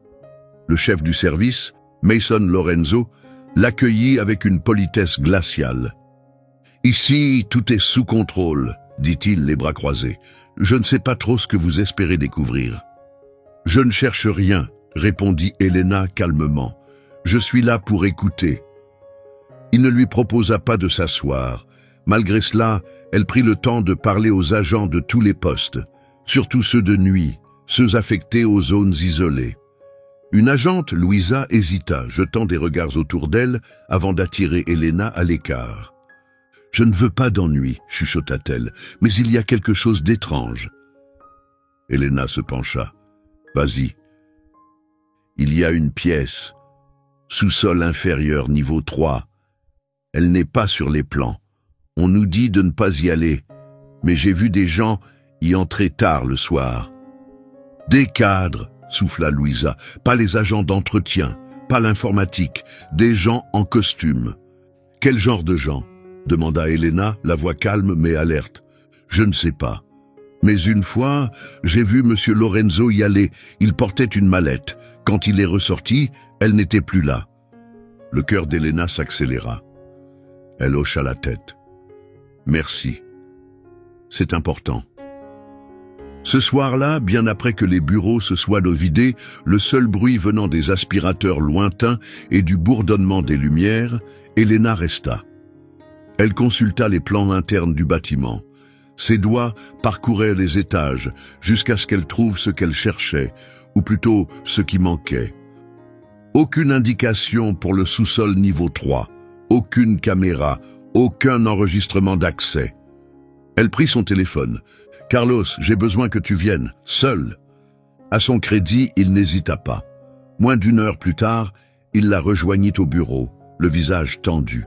Le chef du service, Mason Lorenzo, l'accueillit avec une politesse glaciale. « Ici, tout est sous contrôle, » dit-il les bras croisés. « Je ne sais pas trop ce que vous espérez découvrir. »« Je ne cherche rien, » répondit Elena calmement. « Je suis là pour écouter. » Il ne lui proposa pas de s'asseoir. Malgré cela, elle prit le temps de parler aux agents de tous les postes, surtout ceux de nuit, ceux affectés aux zones isolées. Une agente, Louisa, hésita, jetant des regards autour d'elle avant d'attirer Elena à l'écart. « Je ne veux pas d'ennui, » chuchota-t-elle, « mais il y a quelque chose d'étrange. » Elena se pencha. « Vas-y. » Il y a une pièce, sous-sol inférieur, niveau 3. Elle n'est pas sur les plans. On nous dit de ne pas y aller, mais j'ai vu des gens y entrer tard le soir. « Des cadres !» souffla Louisa, « pas les agents d'entretien, pas l'informatique, des gens en costume. »« Quel genre de gens ?» demanda Elena, la voix calme mais alerte. « Je ne sais pas. Mais une fois, j'ai vu M. Lorenzo y aller. Il portait une mallette. Quand il est ressorti, elle n'était plus là. » Le cœur d'Elena s'accéléra. Elle hocha la tête. « Merci. C'est important. » Ce soir-là, bien après que les bureaux se soient vidés, le seul bruit venant des aspirateurs lointains et du bourdonnement des lumières, Elena resta. Elle consulta les plans internes du bâtiment. Ses doigts parcouraient les étages jusqu'à ce qu'elle trouve ce qu'elle cherchait, ou plutôt ce qui manquait. Aucune indication pour le sous-sol niveau 3, aucune caméra, aucun enregistrement d'accès. Elle prit son téléphone. « Carlos, j'ai besoin que tu viennes, seul. » À son crédit, il n'hésita pas. Moins d'une heure plus tard, il la rejoignit au bureau, le visage tendu.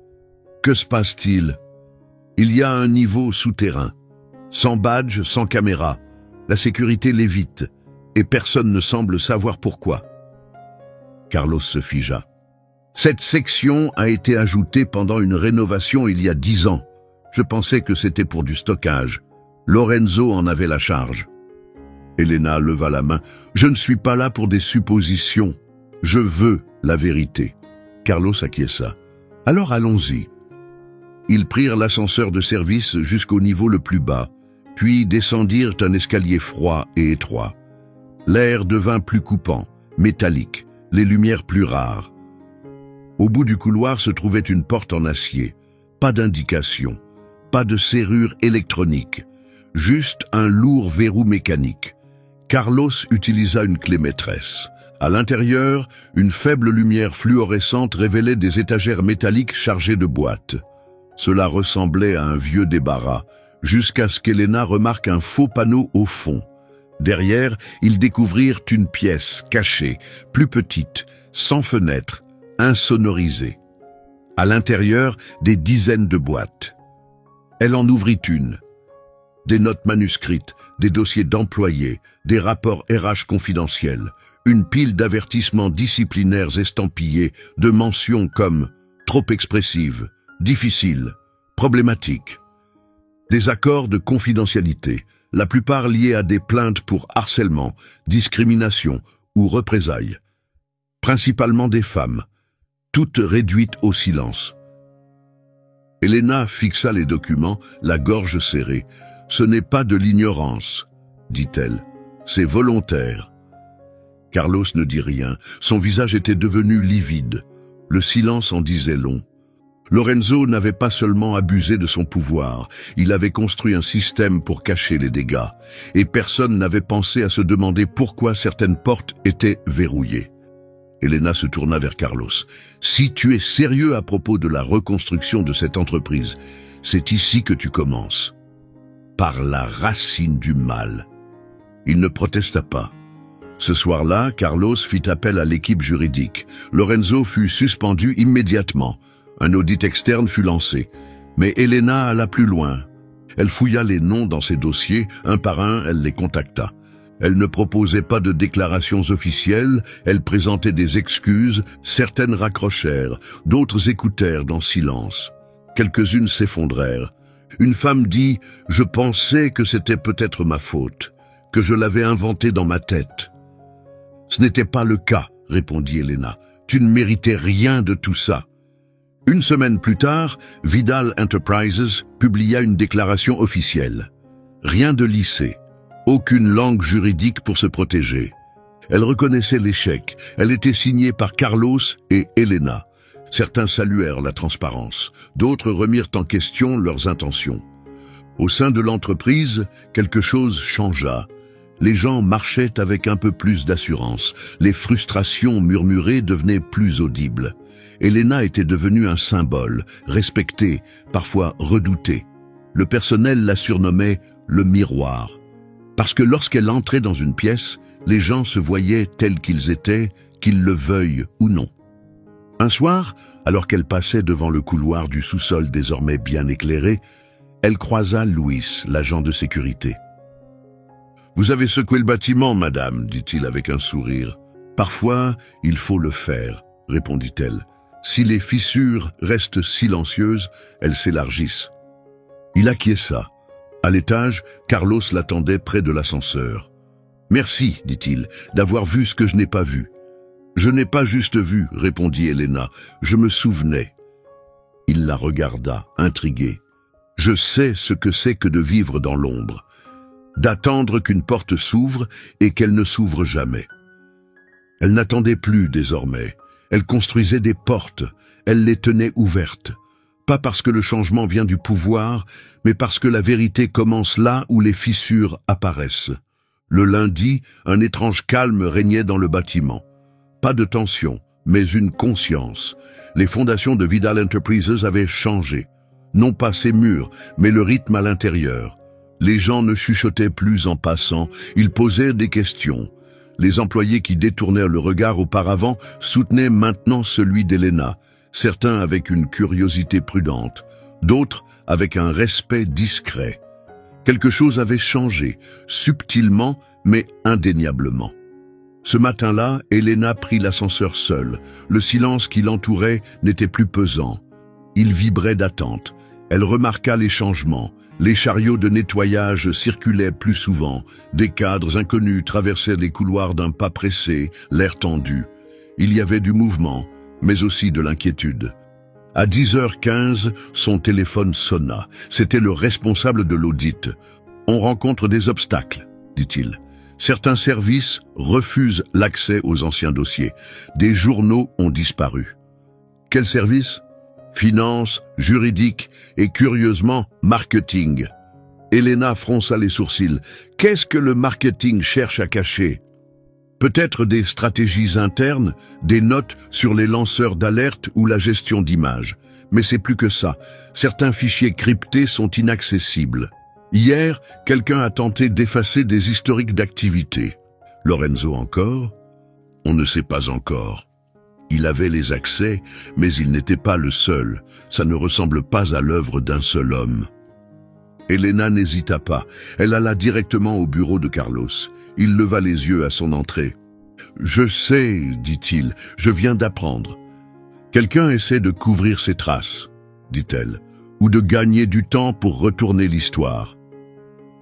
« Que se passe-t-il ? » « Il y a un niveau souterrain. Sans badge, sans caméra. La sécurité l'évite, et personne ne semble savoir pourquoi. » Carlos se figea. « Cette section a été ajoutée pendant une rénovation il y a 10 ans. Je pensais que c'était pour du stockage. Lorenzo en avait la charge. » Elena leva la main. « Je ne suis pas là pour des suppositions. Je veux la vérité. » Carlos acquiesça. « Alors allons-y. » Ils prirent l'ascenseur de service jusqu'au niveau le plus bas, puis descendirent un escalier froid et étroit. L'air devint plus coupant, métallique, les lumières plus rares. Au bout du couloir se trouvait une porte en acier. Pas d'indication, pas de serrure électronique, juste un lourd verrou mécanique. Carlos utilisa une clé maîtresse. À l'intérieur, une faible lumière fluorescente révélait des étagères métalliques chargées de boîtes. Cela ressemblait à un vieux débarras, jusqu'à ce qu'Elena remarque un faux panneau au fond. Derrière, ils découvrirent une pièce cachée, plus petite, sans fenêtre, insonorisée. À l'intérieur, des dizaines de boîtes. Elle en ouvrit une. Des notes manuscrites, des dossiers d'employés, des rapports RH confidentiels, une pile d'avertissements disciplinaires estampillés, de mentions comme « trop expressive », difficile, problématique. Des accords de confidentialité, la plupart liés à des plaintes pour harcèlement, discrimination ou représailles. Principalement des femmes, toutes réduites au silence. Elena fixa les documents, la gorge serrée. « Ce n'est pas de l'ignorance, » dit-elle. « C'est volontaire. » Carlos ne dit rien. Son visage était devenu livide. Le silence en disait long. Lorenzo n'avait pas seulement abusé de son pouvoir, il avait construit un système pour cacher les dégâts, et personne n'avait pensé à se demander pourquoi certaines portes étaient verrouillées. Elena se tourna vers Carlos. « Si tu es sérieux à propos de la reconstruction de cette entreprise, c'est ici que tu commences. Par la racine du mal. » Il ne protesta pas. Ce soir-là, Carlos fit appel à l'équipe juridique. Lorenzo fut suspendu immédiatement. Un audit externe fut lancé, mais Elena alla plus loin. Elle fouilla les noms dans ses dossiers, un par un, elle les contacta. Elle ne proposait pas de déclarations officielles, elle présentait des excuses, certaines raccrochèrent, d'autres écoutèrent dans silence. Quelques-unes s'effondrèrent. Une femme dit « Je pensais que c'était peut-être ma faute, que je l'avais inventé dans ma tête. » « Ce n'était pas le cas, répondit Elena. Tu ne méritais rien de tout ça. » Une semaine plus tard, Vidal Enterprises publia une déclaration officielle. Rien de lissé, aucune langue juridique pour se protéger. Elle reconnaissait l'échec, elle était signée par Carlos et Elena. Certains saluèrent la transparence, d'autres remirent en question leurs intentions. Au sein de l'entreprise, quelque chose changea. Les gens marchaient avec un peu plus d'assurance. Les frustrations murmurées devenaient plus audibles. Elena était devenue un symbole, respectée, parfois redoutée. Le personnel la surnommait le miroir. Parce que lorsqu'elle entrait dans une pièce, les gens se voyaient tels qu'ils étaient, qu'ils le veuillent ou non. Un soir, alors qu'elle passait devant le couloir du sous-sol désormais bien éclairé, elle croisa Louis, l'agent de sécurité. « Vous avez secoué le bâtiment, madame, dit-il avec un sourire. « Parfois, il faut le faire, répondit-elle. Si les fissures restent silencieuses, elles s'élargissent. » Il acquiesça. À l'étage, Carlos l'attendait près de l'ascenseur. « Merci, dit-il, d'avoir vu ce que je n'ai pas vu. »« Je n'ai pas juste vu, répondit Elena. Je me souvenais. » Il la regarda, intrigué. « Je sais ce que c'est que de vivre dans l'ombre. D'attendre qu'une porte s'ouvre et qu'elle ne s'ouvre jamais. » Elle n'attendait plus désormais. Elle construisait des portes. Elle les tenait ouvertes. Pas parce que le changement vient du pouvoir, mais parce que la vérité commence là où les fissures apparaissent. Le lundi, un étrange calme régnait dans le bâtiment. Pas de tension, mais une conscience. Les fondations de Vidal Enterprises avaient changé. Non pas ses murs, mais le rythme à l'intérieur. Les gens ne chuchotaient plus en passant, ils posaient des questions. Les employés qui détournaient le regard auparavant soutenaient maintenant celui d'Elena, certains avec une curiosité prudente, d'autres avec un respect discret. Quelque chose avait changé, subtilement mais indéniablement. Ce matin-là, Elena prit l'ascenseur seule. Le silence qui l'entourait n'était plus pesant. Il vibrait d'attente. Elle remarqua les changements. Les chariots de nettoyage circulaient plus souvent. Des cadres inconnus traversaient les couloirs d'un pas pressé, l'air tendu. Il y avait du mouvement, mais aussi de l'inquiétude. À 10h15, son téléphone sonna. C'était le responsable de l'audit. « On rencontre des obstacles », dit-il. Certains services refusent l'accès aux anciens dossiers. Des journaux ont disparu. Quels services ? Finance, juridique et curieusement, marketing. Elena fronça les sourcils. Qu'est-ce que le marketing cherche à cacher ? Peut-être des stratégies internes, des notes sur les lanceurs d'alerte ou la gestion d'images. Mais c'est plus que ça. Certains fichiers cryptés sont inaccessibles. Hier, quelqu'un a tenté d'effacer des historiques d'activité. Lorenzo encore ? On ne sait pas encore. Il avait les accès, mais il n'était pas le seul. Ça ne ressemble pas à l'œuvre d'un seul homme. Elena n'hésita pas. Elle alla directement au bureau de Carlos. Il leva les yeux à son entrée. « Je sais, dit-il, je viens d'apprendre. Quelqu'un essaie de couvrir ses traces, dit-elle, ou de gagner du temps pour retourner l'histoire. »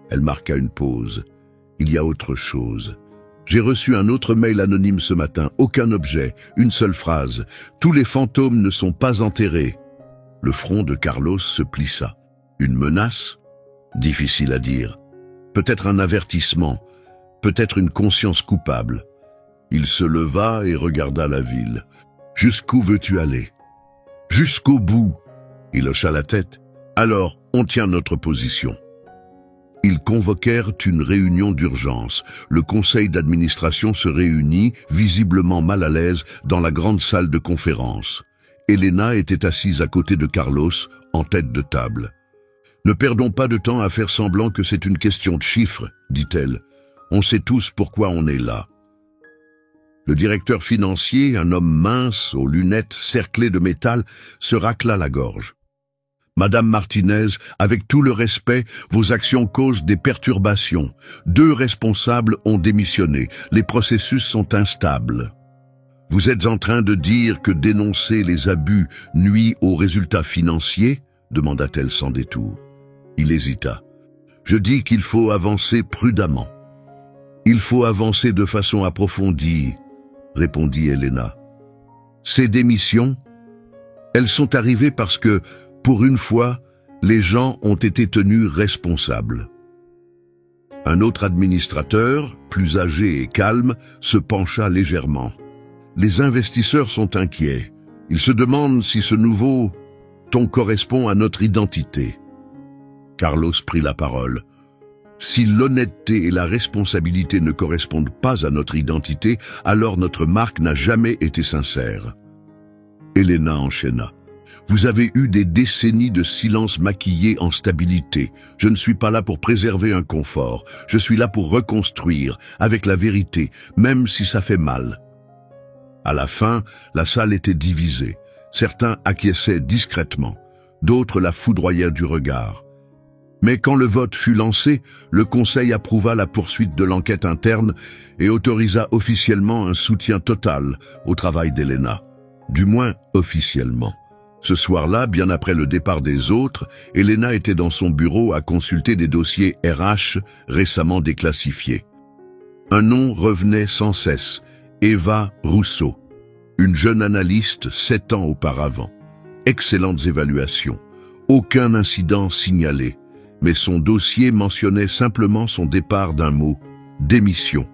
Elle marqua une pause. « Il y a autre chose. J'ai reçu un autre mail anonyme ce matin, aucun objet, une seule phrase. Tous les fantômes ne sont pas enterrés. » Le front de Carlos se plissa. Une menace ? Difficile à dire. Peut-être un avertissement, peut-être une conscience coupable. Il se leva et regarda la ville. « Jusqu'où veux-tu aller ?»« Jusqu'au bout. » Il hocha la tête. « Alors, on tient notre position. » Ils convoquèrent une réunion d'urgence. Le conseil d'administration se réunit, visiblement mal à l'aise, dans la grande salle de conférence. Elena était assise à côté de Carlos, en tête de table. « Ne perdons pas de temps à faire semblant que c'est une question de chiffres, dit-elle. On sait tous pourquoi on est là. » Le directeur financier, un homme mince, aux lunettes cerclées de métal, se racla la gorge. Madame Martinez, avec tout le respect, vos actions causent des perturbations. 2 responsables ont démissionné. Les processus sont instables. Vous êtes en train de dire que dénoncer les abus nuit aux résultats financiers? Demanda-t-elle sans détour. Il hésita. Je dis qu'il faut avancer prudemment. Il faut avancer de façon approfondie, répondit Elena. Ces démissions, elles sont arrivées parce que, pour une fois, les gens ont été tenus responsables. Un autre administrateur, plus âgé et calme, se pencha légèrement. Les investisseurs sont inquiets. Ils se demandent si ce nouveau ton correspond à notre identité. Carlos prit la parole. Si l'honnêteté et la responsabilité ne correspondent pas à notre identité, alors notre marque n'a jamais été sincère. Elena enchaîna. Vous avez eu des décennies de silence maquillé en stabilité. Je ne suis pas là pour préserver un confort. Je suis là pour reconstruire, avec la vérité, même si ça fait mal. À la fin, la salle était divisée. Certains acquiesçaient discrètement, d'autres la foudroyèrent du regard. Mais quand le vote fut lancé, le Conseil approuva la poursuite de l'enquête interne et autorisa officiellement un soutien total au travail d'Elena. Du moins officiellement. Ce soir-là, bien après le départ des autres, Elena était dans son bureau à consulter des dossiers RH récemment déclassifiés. Un nom revenait sans cesse, Eva Rousseau, une jeune analyste 7 ans auparavant. Excellentes évaluations, aucun incident signalé, mais son dossier mentionnait simplement son départ d'un mot, démission.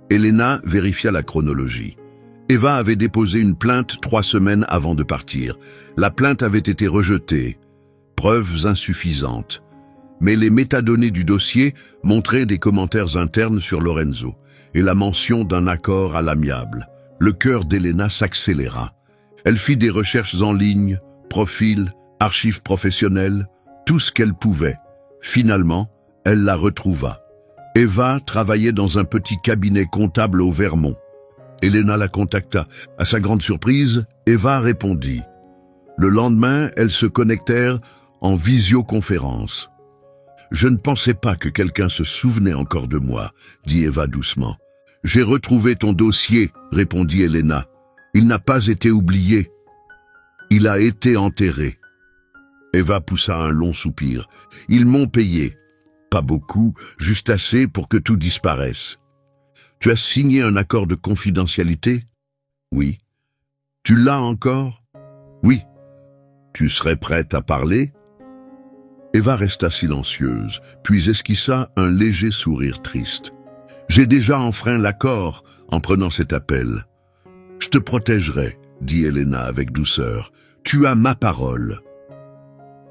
Elena vérifia la chronologie. Eva avait déposé une plainte 3 semaines avant de partir. La plainte avait été rejetée. Preuves insuffisantes. Mais les métadonnées du dossier montraient des commentaires internes sur Lorenzo et la mention d'un accord à l'amiable. Le cœur d'Elena s'accéléra. Elle fit des recherches en ligne, profils, archives professionnelles, tout ce qu'elle pouvait. Finalement, elle la retrouva. Eva travaillait dans un petit cabinet comptable au Vermont. Elena la contacta. À sa grande surprise, Eva répondit. Le lendemain, elles se connectèrent en visioconférence. « Je ne pensais pas que quelqu'un se souvenait encore de moi, » dit Eva doucement. « J'ai retrouvé ton dossier, » répondit Elena. « Il n'a pas été oublié. Il a été enterré. » Eva poussa un long soupir. « Ils m'ont payé. Pas beaucoup, juste assez pour que tout disparaisse. » « Tu as signé un accord de confidentialité? » « Oui. »« Tu l'as encore? » ?»« Oui. »« Tu serais prête à parler? » Eva resta silencieuse, puis esquissa un léger sourire triste. « J'ai déjà enfreint l'accord en prenant cet appel. »« Je te protégerai, » dit Elena avec douceur. « Tu as ma parole. »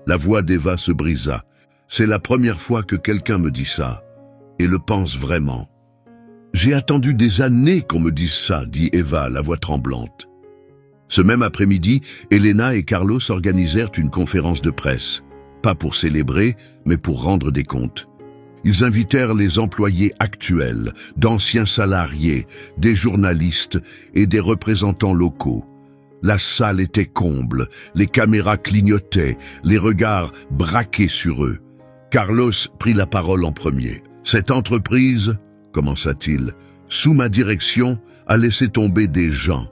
La voix d'Eva se brisa. « C'est la première fois que quelqu'un me dit ça, et le pense vraiment. » « J'ai attendu des années qu'on me dise ça, » dit Eva, la voix tremblante. Ce même après-midi, Elena et Carlos organisèrent une conférence de presse. Pas pour célébrer, mais pour rendre des comptes. Ils invitèrent les employés actuels, d'anciens salariés, des journalistes et des représentants locaux. La salle était comble, les caméras clignotaient, les regards braqués sur eux. Carlos prit la parole en premier. « Cette entreprise, commença-t-il, sous ma direction, a laissé tomber des gens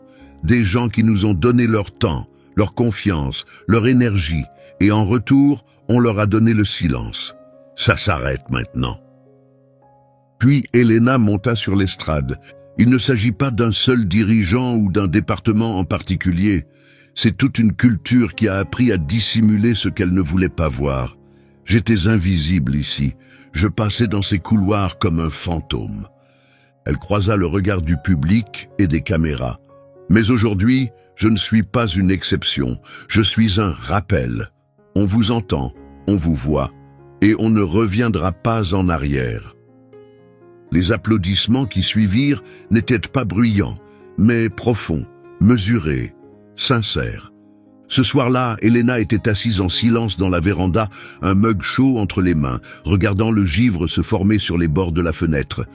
qui nous ont donné leur temps, leur confiance, leur énergie, et en retour, on leur a donné le silence. Ça s'arrête maintenant. » Puis Elena monta sur l'estrade. Il ne s'agit pas d'un seul dirigeant ou d'un département en particulier. C'est toute une culture qui a appris à dissimuler ce qu'elle ne voulait pas voir. J'étais invisible ici. Je passais dans ces couloirs comme un fantôme. Elle croisa le regard du public et des caméras. Mais aujourd'hui, je ne suis pas une exception. Je suis un rappel. On vous entend, on vous voit, et on ne reviendra pas en arrière. Les applaudissements qui suivirent n'étaient pas bruyants, mais profonds, mesurés, sincères. Ce soir-là, Elena était assise en silence dans la véranda, un mug chaud entre les mains, regardant le givre se former sur les bords de la fenêtre.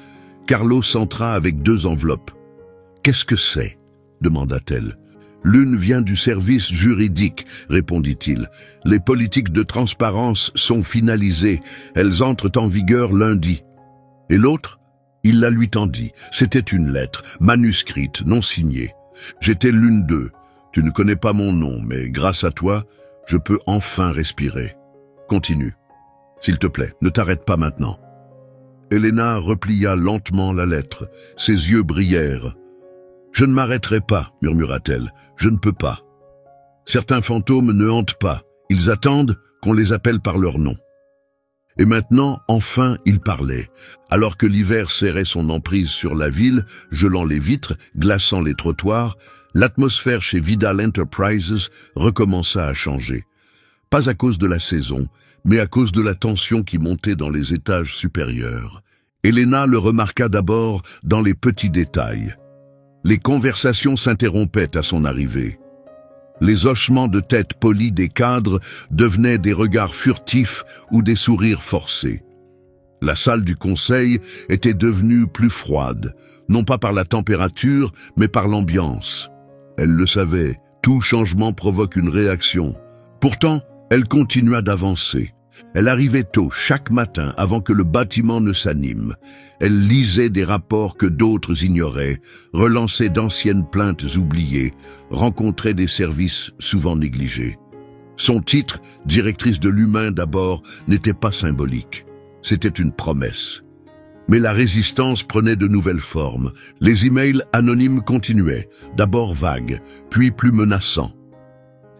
Carlos entra avec 2 enveloppes. « Qu'est-ce que c'est ?» demanda-t-elle. « L'une vient du service juridique, répondit-il. Les politiques de transparence sont finalisées. Elles entrent en vigueur lundi. Et l'autre? Il la lui tendit. C'était une lettre, manuscrite, non signée. J'étais l'une d'eux. Tu ne connais pas mon nom, mais grâce à toi, je peux enfin respirer. Continue. S'il te plaît, ne t'arrête pas maintenant. Helena replia lentement la lettre. Ses yeux brillèrent. « Je ne m'arrêterai pas, murmura-t-elle. Je ne peux pas. Certains fantômes ne hantent pas. Ils attendent qu'on les appelle par leur nom. » Et maintenant, enfin, il parlait, alors que l'hiver serrait son emprise sur la ville, gelant les vitres, glaçant les trottoirs. L'atmosphère chez Vidal Enterprises recommença à changer. Pas à cause de la saison, mais à cause de la tension qui montait dans les étages supérieurs. Helena le remarqua d'abord dans les petits détails. Les conversations s'interrompaient à son arrivée. Les hochements de tête polis des cadres devenaient des regards furtifs ou des sourires forcés. La salle du conseil était devenue plus froide, non pas par la température, mais par l'ambiance. Elle le savait, tout changement provoque une réaction. Pourtant, elle continua d'avancer. Elle arrivait tôt, chaque matin, avant que le bâtiment ne s'anime. Elle lisait des rapports que d'autres ignoraient, relançait d'anciennes plaintes oubliées, rencontrait des services souvent négligés. Son titre, directrice de l'humain d'abord, n'était pas symbolique. C'était une promesse. Mais la résistance prenait de nouvelles formes. Les emails anonymes continuaient, d'abord vagues, puis plus menaçants.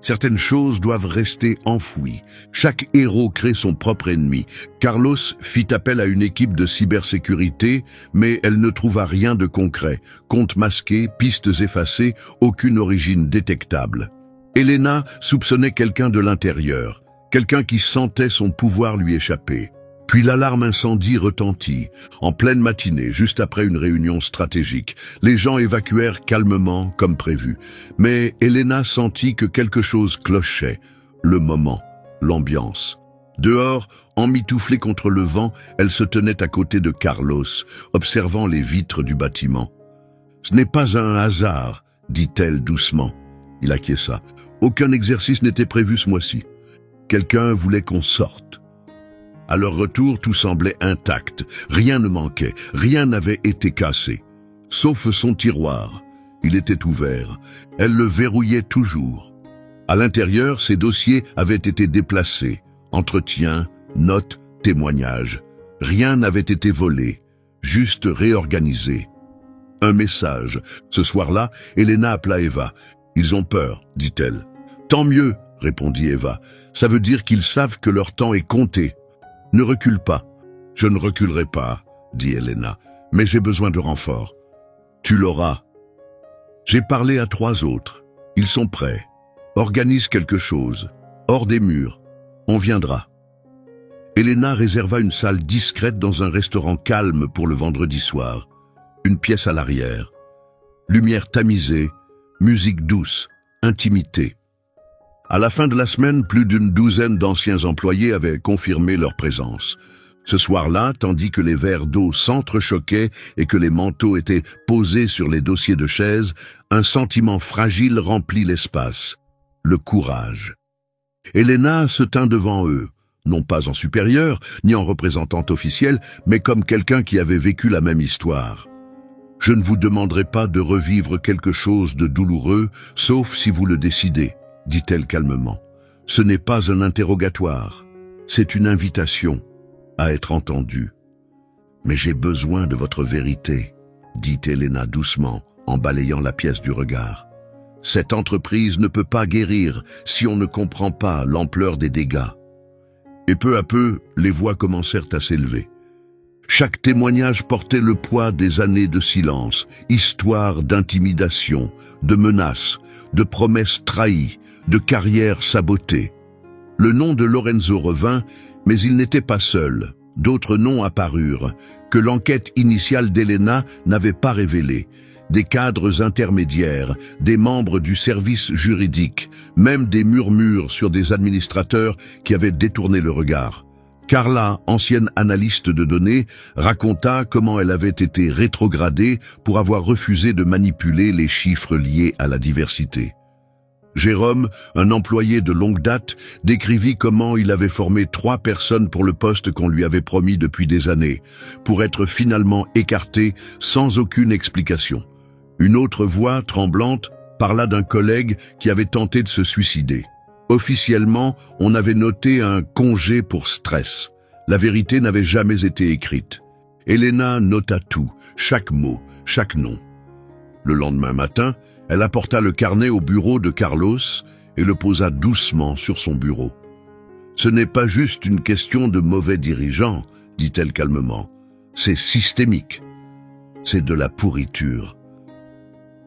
Certaines choses doivent rester enfouies. Chaque héros crée son propre ennemi. Carlos fit appel à une équipe de cybersécurité, mais elle ne trouva rien de concret. Comptes masqués, pistes effacées, aucune origine détectable. Helena soupçonnait quelqu'un de l'intérieur, quelqu'un qui sentait son pouvoir lui échapper. Puis l'alarme incendie retentit, en pleine matinée, juste après une réunion stratégique. Les gens évacuèrent calmement, comme prévu. Mais Helena sentit que quelque chose clochait. Le moment, l'ambiance. Dehors, emmitouflée contre le vent, elle se tenait à côté de Carlos, observant les vitres du bâtiment. « Ce n'est pas un hasard, dit-elle doucement. Il acquiesça. Aucun exercice n'était prévu ce mois-ci. Quelqu'un voulait qu'on sorte. À leur retour, tout semblait intact. Rien ne manquait, rien n'avait été cassé. Sauf son tiroir. Il était ouvert. Elle le verrouillait toujours. À l'intérieur, ses dossiers avaient été déplacés. Entretiens, notes, témoignages. Rien n'avait été volé, juste réorganisé. Un message. Ce soir-là, Helena appela Eva. « Ils ont peur, dit-elle. »« Tant mieux, répondit Eva. Ça veut dire qu'ils savent que leur temps est compté. » « Ne recule pas. »« Je ne reculerai pas, dit Helena, mais j'ai besoin de renfort. »« Tu l'auras. » J'ai parlé à 3 autres. Ils sont prêts. Organise quelque chose. Hors des murs. On viendra. Helena réserva une salle discrète dans un restaurant calme pour le vendredi soir. Une pièce à l'arrière. Lumière tamisée, musique douce, intimité. À la fin de la semaine, plus d'une douzaine d'anciens employés avaient confirmé leur présence. Ce soir-là, tandis que les verres d'eau s'entrechoquaient et que les manteaux étaient posés sur les dossiers de chaises, un sentiment fragile remplit l'espace. Le courage. Helena se tint devant eux, non pas en supérieure, ni en représentante officielle, mais comme quelqu'un qui avait vécu la même histoire. « Je ne vous demanderai pas de revivre quelque chose de douloureux, sauf si vous le décidez. » dit-elle calmement. « Ce n'est pas un interrogatoire, c'est une invitation à être entendue. »« Mais j'ai besoin de votre vérité, » dit Helena doucement, en balayant la pièce du regard. « Cette entreprise ne peut pas guérir si on ne comprend pas l'ampleur des dégâts. » Et peu à peu, les voix commencèrent à s'élever. Chaque témoignage portait le poids des années de silence, histoire d'intimidation, de menaces, de promesses trahies, de carrières sabotées. Le nom de Lorenzo revint, mais il n'était pas seul. D'autres noms apparurent, que l'enquête initiale d'Helena n'avait pas révélés. Des cadres intermédiaires, des membres du service juridique, même des murmures sur des administrateurs qui avaient détourné le regard. Carla, ancienne analyste de données, raconta comment elle avait été rétrogradée pour avoir refusé de manipuler les chiffres liés à la diversité. Jérôme, un employé de longue date, décrivit comment il avait formé 3 personnes pour le poste qu'on lui avait promis depuis des années, pour être finalement écarté sans aucune explication. Une autre voix, tremblante, parla d'un collègue qui avait tenté de se suicider. Officiellement, on avait noté un congé pour stress. La vérité n'avait jamais été écrite. Elena nota tout, chaque mot, chaque nom. Le lendemain matin, elle apporta le carnet au bureau de Carlos et le posa doucement sur son bureau. « Ce n'est pas juste une question de mauvais dirigeants, dit-elle calmement. C'est systémique. C'est de la pourriture. »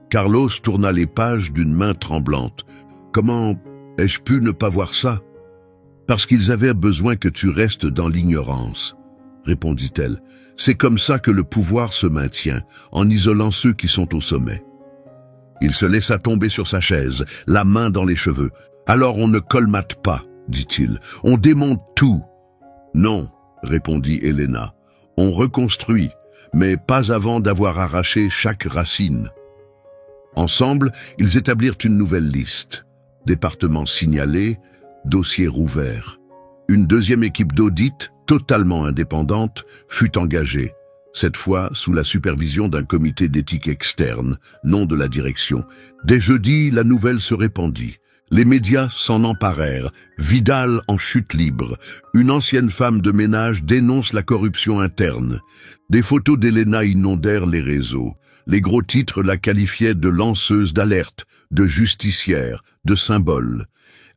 Carlos tourna les pages d'une main tremblante. « Comment ai-je pu ne pas voir ça? »« Parce qu'ils avaient besoin que tu restes dans l'ignorance, » répondit-elle. « C'est comme ça que le pouvoir se maintient, en isolant ceux qui sont au sommet. » Il se laissa tomber sur sa chaise, la main dans les cheveux. « Alors on ne colmate pas, dit-il. On démonte tout. »« Non, répondit Elena. On reconstruit, mais pas avant d'avoir arraché chaque racine. » Ensemble, ils établirent une nouvelle liste. Départements signalés, dossiers rouverts. Une deuxième équipe d'audit, totalement indépendante, fut engagée. Cette fois sous la supervision d'un comité d'éthique externe, non de la direction. Dès jeudi, la nouvelle se répandit. Les médias s'en emparèrent. Vidal en chute libre. Une ancienne femme de ménage dénonce la corruption interne. Des photos d'Elena inondèrent les réseaux. Les gros titres la qualifiaient de lanceuse d'alerte, de justicière, de symbole.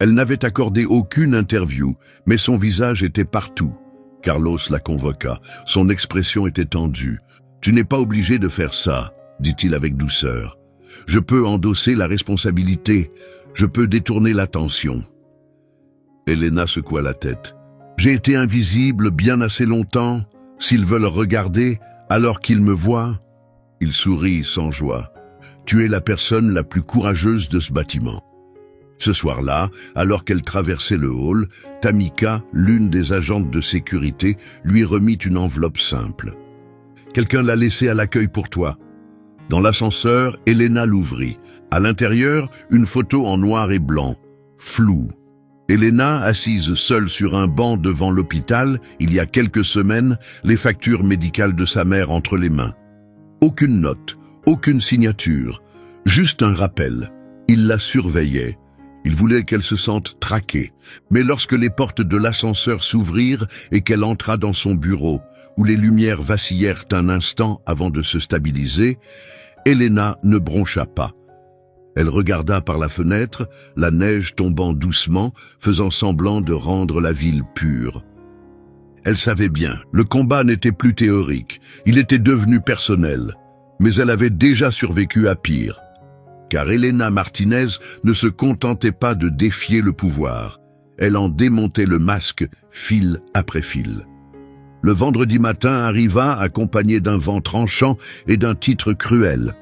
Elle n'avait accordé aucune interview, mais son visage était partout. Carlos la convoqua. Son expression était tendue. « Tu n'es pas obligé de faire ça, » dit-il avec douceur. « Je peux endosser la responsabilité. Je peux détourner l'attention. » Elena secoua la tête. « J'ai été invisible bien assez longtemps. S'ils veulent regarder, alors qu'ils me voient. » Il sourit sans joie. « Tu es la personne la plus courageuse de ce bâtiment. » Ce soir-là, alors qu'elle traversait le hall, Tamika, l'une des agentes de sécurité, lui remit une enveloppe simple. « Quelqu'un l'a laissée à l'accueil pour toi. » Dans l'ascenseur, Elena l'ouvrit. À l'intérieur, une photo en noir et blanc, floue. Elena, assise seule sur un banc devant l'hôpital, il y a quelques semaines, les factures médicales de sa mère entre les mains. Aucune note, aucune signature, juste un rappel. Il la surveillait. Il voulait qu'elle se sente traquée. Mais lorsque les portes de l'ascenseur s'ouvrirent et qu'elle entra dans son bureau, où les lumières vacillèrent un instant avant de se stabiliser, Elena ne broncha pas. Elle regarda par la fenêtre, la neige tombant doucement, faisant semblant de rendre la ville pure. Elle savait bien, le combat n'était plus théorique, il était devenu personnel. Mais elle avait déjà survécu à pire. Car Elena Martinez ne se contentait pas de défier le pouvoir. Elle en démontait le masque, fil après fil. Le vendredi matin arriva accompagné d'un vent tranchant et d'un titre cruel.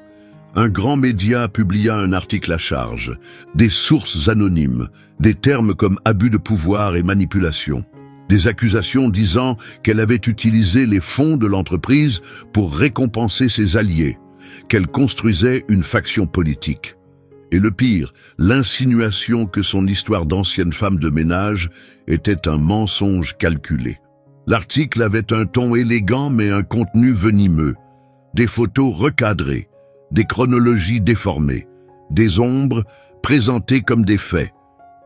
Un grand média publia un article à charge, des sources anonymes, des termes comme abus de pouvoir et manipulation, des accusations disant qu'elle avait utilisé les fonds de l'entreprise pour récompenser ses alliés, qu'elle construisait une faction politique. Et le pire, l'insinuation que son histoire d'ancienne femme de ménage était un mensonge calculé. L'article avait un ton élégant mais un contenu venimeux, des photos recadrées, des chronologies déformées, des ombres présentées comme des faits.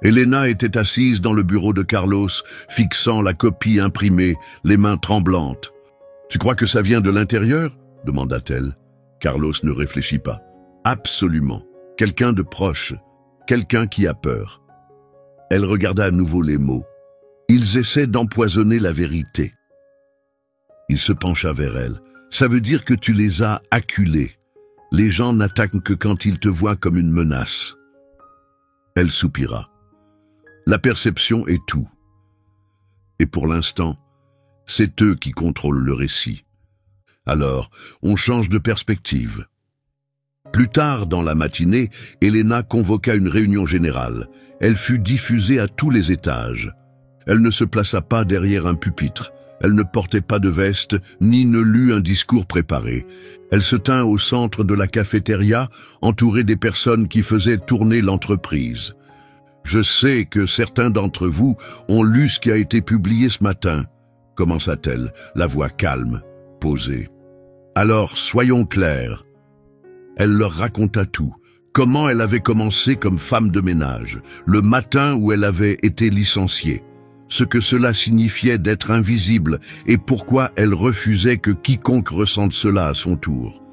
Elena était assise dans le bureau de Carlos, fixant la copie imprimée, les mains tremblantes. « Tu crois que ça vient de l'intérieur » demanda-t-elle. Carlos ne réfléchit pas. « Absolument. Quelqu'un de proche. Quelqu'un qui a peur. » Elle regarda à nouveau les mots. Ils essaient d'empoisonner la vérité. Il se pencha vers elle. « Ça veut dire que tu les as acculés. Les gens n'attaquent que quand ils te voient comme une menace. » Elle soupira. La perception est tout. Et pour l'instant, c'est eux qui contrôlent le récit. Alors, on change de perspective. Plus tard dans la matinée, Elena convoqua une réunion générale. Elle fut diffusée à tous les étages. Elle ne se plaça pas derrière un pupitre. Elle ne portait pas de veste, ni ne lut un discours préparé. Elle se tint au centre de la cafétéria, entourée des personnes qui faisaient tourner l'entreprise. « Je sais que certains d'entre vous ont lu ce qui a été publié ce matin, » commença-t-elle, la voix calme, posée. « Alors, soyons clairs. » Elle leur raconta tout. Comment elle avait commencé comme femme de ménage, le matin où elle avait été licenciée, ce que cela signifiait d'être invisible et pourquoi elle refusait que quiconque ressente cela à son tour.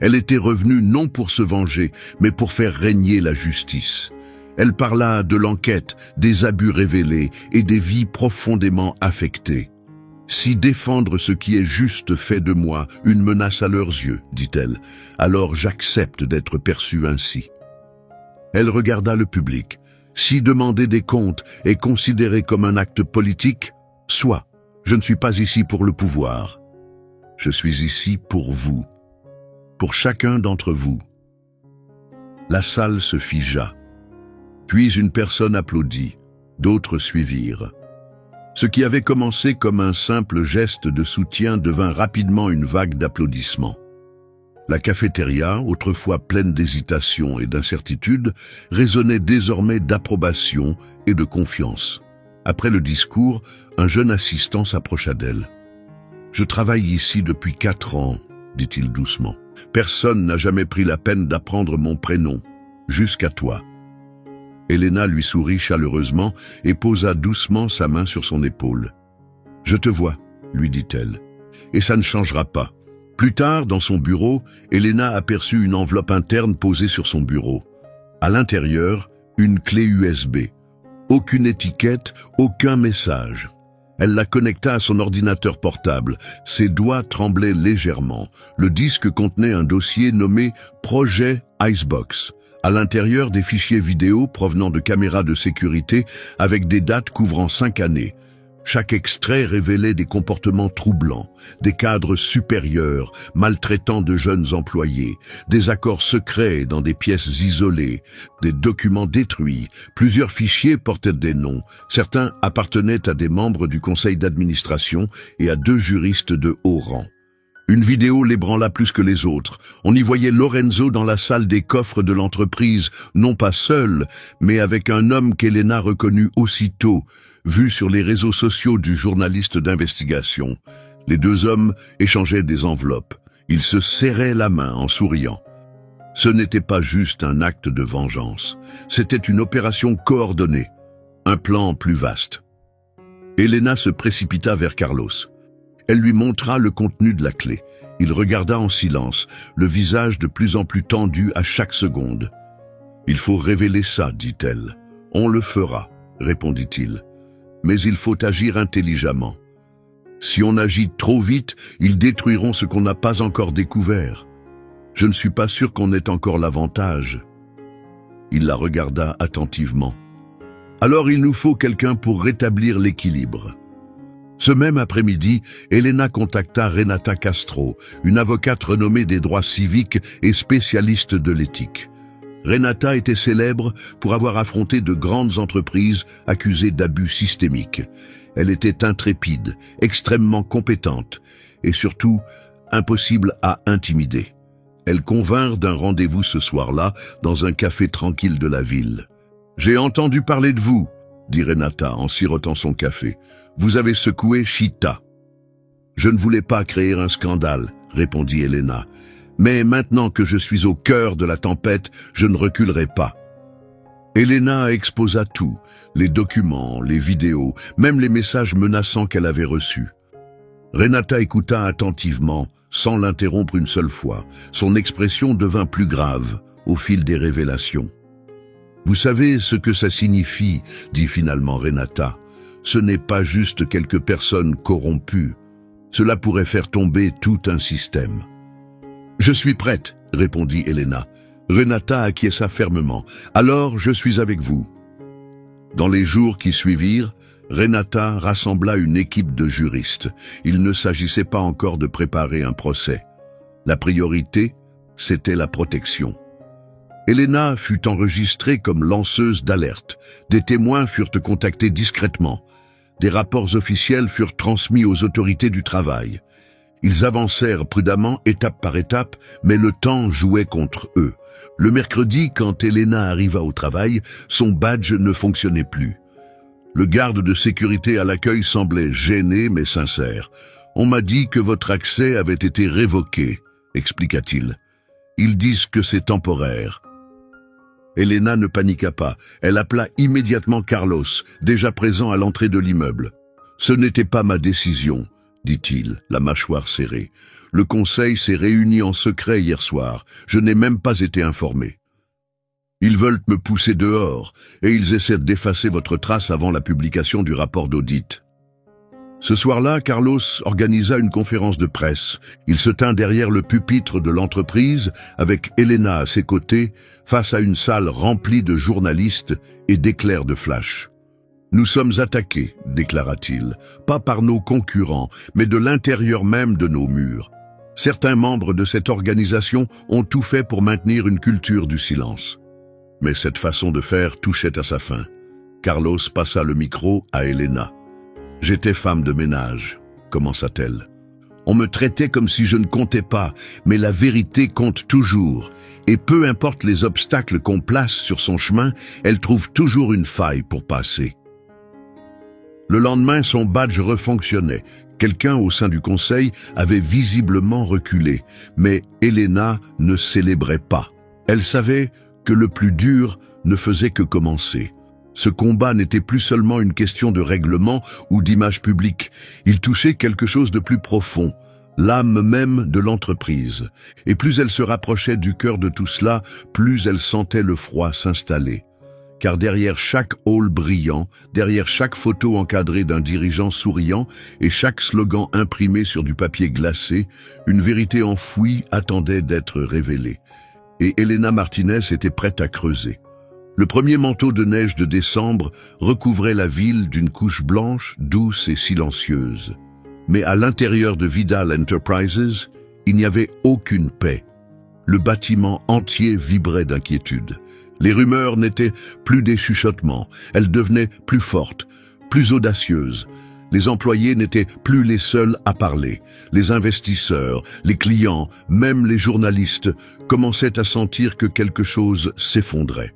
Elle était revenue non pour se venger, mais pour faire régner la justice. Elle parla de l'enquête, des abus révélés et des vies profondément affectées. « Si défendre ce qui est juste fait de moi une menace à leurs yeux, dit-elle, alors j'accepte d'être perçue ainsi. » Elle regarda le public. Si demander des comptes est considéré comme un acte politique, soit. Je ne suis pas ici pour le pouvoir. Je suis ici pour vous. Pour chacun d'entre vous. La salle se figea. Puis une personne applaudit, d'autres suivirent. Ce qui avait commencé comme un simple geste de soutien devint rapidement une vague d'applaudissements. La cafétéria, autrefois pleine d'hésitation et d'incertitude, résonnait désormais d'approbation et de confiance. Après le discours, un jeune assistant s'approcha d'elle. « Je travaille ici depuis 4 ans, dit-il doucement. Personne n'a jamais pris la peine d'apprendre mon prénom, jusqu'à toi. » Elena lui sourit chaleureusement et posa doucement sa main sur son épaule. « Je te vois, » lui dit-elle, « et ça ne changera pas. » Plus tard, dans son bureau, Elena aperçut une enveloppe interne posée sur son bureau. À l'intérieur, une clé USB. Aucune étiquette, aucun message. Elle la connecta à son ordinateur portable. Ses doigts tremblaient légèrement. Le disque contenait un dossier nommé « Projet Icebox ». À l'intérieur, des fichiers vidéo provenant de caméras de sécurité avec des dates couvrant 5 années. Chaque extrait révélait des comportements troublants, des cadres supérieurs maltraitant de jeunes employés, des accords secrets dans des pièces isolées, des documents détruits. Plusieurs fichiers portaient des noms. Certains appartenaient à des membres du conseil d'administration et à 2 juristes de haut rang. Une vidéo l'ébranla plus que les autres. On y voyait Lorenzo dans la salle des coffres de l'entreprise, non pas seul, mais avec un homme qu'Elena reconnut aussitôt, vu sur les réseaux sociaux du journaliste d'investigation. Les 2 hommes échangeaient des enveloppes. Ils se serraient la main en souriant. Ce n'était pas juste un acte de vengeance. C'était une opération coordonnée, un plan plus vaste. Elena se précipita vers Carlos. Elle lui montra le contenu de la clé. Il regarda en silence, le visage de plus en plus tendu à chaque seconde. « Il faut révéler ça, dit-elle. « On le fera, répondit-il. Mais il faut agir intelligemment. Si on agit trop vite, ils détruiront ce qu'on n'a pas encore découvert. Je ne suis pas sûr qu'on ait encore l'avantage. » Il la regarda attentivement. « Alors il nous faut quelqu'un pour rétablir l'équilibre. » Ce même après-midi, Elena contacta Renata Castro, une avocate renommée des droits civiques et spécialiste de l'éthique. Renata était célèbre pour avoir affronté de grandes entreprises accusées d'abus systémiques. Elle était intrépide, extrêmement compétente et surtout impossible à intimider. Elles convinrent d'un rendez-vous ce soir-là dans un café tranquille de la ville. « J'ai entendu parler de vous », dit Renata en sirotant son café. « Vous avez secoué Chita. »« Je ne voulais pas créer un scandale, » répondit Elena. « Mais maintenant que je suis au cœur de la tempête, je ne reculerai pas. » Elena exposa tout, les documents, les vidéos, même les messages menaçants qu'elle avait reçus. Renata écouta attentivement, sans l'interrompre une seule fois. Son expression devint plus grave au fil des révélations. « Vous savez ce que ça signifie, » dit finalement Renata. « Ce n'est pas juste quelques personnes corrompues. Cela pourrait faire tomber tout un système. »« Je suis prête, » répondit Elena. Renata acquiesça fermement. « Alors, je suis avec vous. » Dans les jours qui suivirent, Renata rassembla une équipe de juristes. Il ne s'agissait pas encore de préparer un procès. La priorité, c'était la protection. Elena fut enregistrée comme lanceuse d'alerte. Des témoins furent contactés discrètement. Des rapports officiels furent transmis aux autorités du travail. Ils avancèrent prudemment, étape par étape, mais le temps jouait contre eux. Le mercredi, quand Elena arriva au travail, son badge ne fonctionnait plus. Le garde de sécurité à l'accueil semblait gêné mais sincère. « On m'a dit que votre accès avait été révoqué », expliqua-t-il. « Ils disent que c'est temporaire. » Elena ne paniqua pas. Elle appela immédiatement Carlos, déjà présent à l'entrée de l'immeuble. « Ce n'était pas ma décision, » dit-il, la mâchoire serrée. « Le conseil s'est réuni en secret hier soir. Je n'ai même pas été informé. Ils veulent me pousser dehors, et ils essaient d'effacer votre trace avant la publication du rapport d'audit. » Ce soir-là, Carlos organisa une conférence de presse. Il se tint derrière le pupitre de l'entreprise, avec Elena à ses côtés, face à une salle remplie de journalistes et d'éclairs de flash. « Nous sommes attaqués, déclara-t-il, pas par nos concurrents, mais de l'intérieur même de nos murs. Certains membres de cette organisation ont tout fait pour maintenir une culture du silence. » Mais cette façon de faire touchait à sa fin. Carlos passa le micro à Elena. « J'étais femme de ménage, commença-t-elle. On me traitait comme si je ne comptais pas, mais la vérité compte toujours. Et peu importe les obstacles qu'on place sur son chemin, elle trouve toujours une faille pour passer. » Le lendemain, son badge refonctionnait. Quelqu'un au sein du conseil avait visiblement reculé, mais Elena ne célébrait pas. Elle savait que le plus dur ne faisait que commencer. Ce combat n'était plus seulement une question de règlement ou d'image publique. Il touchait quelque chose de plus profond, l'âme même de l'entreprise. Et plus elle se rapprochait du cœur de tout cela, plus elle sentait le froid s'installer. Car derrière chaque hall brillant, derrière chaque photo encadrée d'un dirigeant souriant et chaque slogan imprimé sur du papier glacé, une vérité enfouie attendait d'être révélée. Et Elena Martinez était prête à creuser. Le premier manteau de neige de décembre recouvrait la ville d'une couche blanche, douce et silencieuse. Mais à l'intérieur de Vidal Enterprises, il n'y avait aucune paix. Le bâtiment entier vibrait d'inquiétude. Les rumeurs n'étaient plus des chuchotements, elles devenaient plus fortes, plus audacieuses. Les employés n'étaient plus les seuls à parler. Les investisseurs, les clients, même les journalistes commençaient à sentir que quelque chose s'effondrait.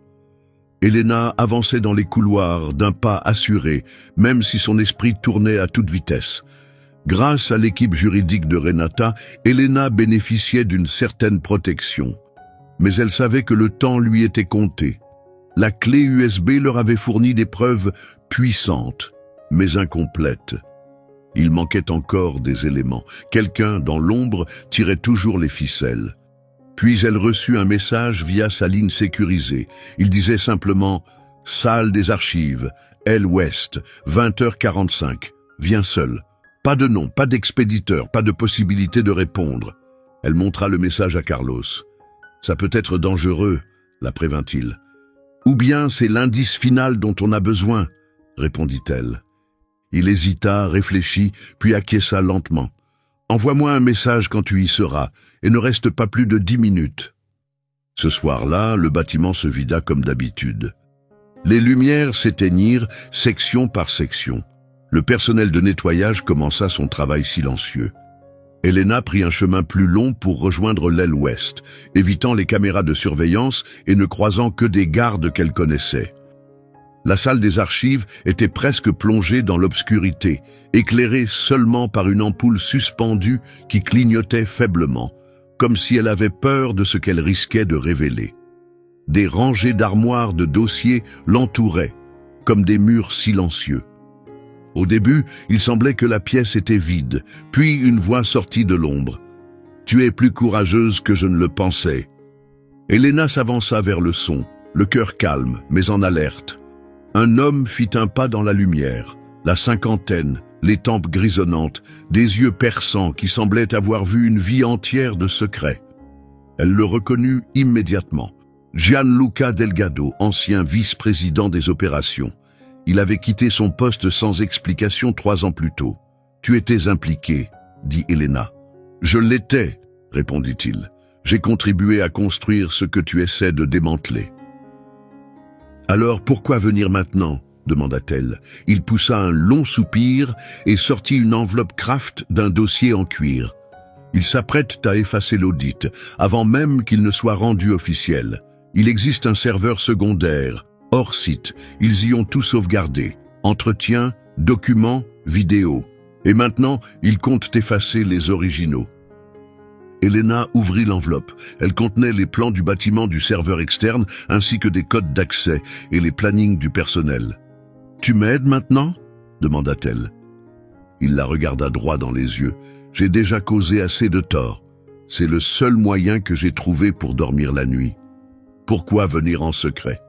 Elena avançait dans les couloirs d'un pas assuré, même si son esprit tournait à toute vitesse. Grâce à l'équipe juridique de Renata, Elena bénéficiait d'une certaine protection. Mais elle savait que le temps lui était compté. La clé USB leur avait fourni des preuves puissantes, mais incomplètes. Il manquait encore des éléments. Quelqu'un, dans l'ombre, tirait toujours les ficelles. Puis elle reçut un message via sa ligne sécurisée. Il disait simplement « Salle des archives, L-Ouest, 20h45, viens seul. » Pas de nom, pas d'expéditeur, pas de possibilité de répondre. Elle montra le message à Carlos. « Ça peut être dangereux, » la prévint-il. « Ou bien c'est l'indice final dont on a besoin, » répondit-elle. Il hésita, réfléchit, puis acquiesça lentement. « Envoie-moi un message quand tu y seras, et ne reste pas plus de 10 minutes. » Ce soir-là, le bâtiment se vida comme d'habitude. Les lumières s'éteignirent, section par section. Le personnel de nettoyage commença son travail silencieux. Elena prit un chemin plus long pour rejoindre l'aile ouest, évitant les caméras de surveillance et ne croisant que des gardes qu'elle connaissait. La salle des archives était presque plongée dans l'obscurité, éclairée seulement par une ampoule suspendue qui clignotait faiblement, comme si elle avait peur de ce qu'elle risquait de révéler. Des rangées d'armoires de dossiers l'entouraient, comme des murs silencieux. Au début, il semblait que la pièce était vide, puis une voix sortit de l'ombre. « Tu es plus courageuse que je ne le pensais. » Elena s'avança vers le son, le cœur calme, mais en alerte. Un homme fit un pas dans la lumière, la cinquantaine, les tempes grisonnantes, des yeux perçants qui semblaient avoir vu une vie entière de secrets. Elle le reconnut immédiatement. Gianluca Delgado, ancien vice-président des opérations. Il avait quitté son poste sans explication 3 ans plus tôt. « Tu étais impliqué », dit Elena. « Je l'étais », répondit-il. « J'ai contribué à construire ce que tu essaies de démanteler. » « Alors pourquoi venir maintenant » demanda-t-elle. Il poussa un long soupir et sortit une enveloppe Kraft d'un dossier en cuir. Il s'apprête à effacer l'audit, avant même qu'il ne soit rendu officiel. Il existe un serveur secondaire, hors site. Ils y ont tout sauvegardé. Entretien, documents, vidéos. Et maintenant, ils comptent effacer les originaux. Elena ouvrit l'enveloppe. Elle contenait les plans du bâtiment du serveur externe ainsi que des codes d'accès et les plannings du personnel. « Tu m'aides maintenant ?» demanda-t-elle. Il la regarda droit dans les yeux. « J'ai déjà causé assez de tort. C'est le seul moyen que j'ai trouvé pour dormir la nuit. Pourquoi venir en secret ?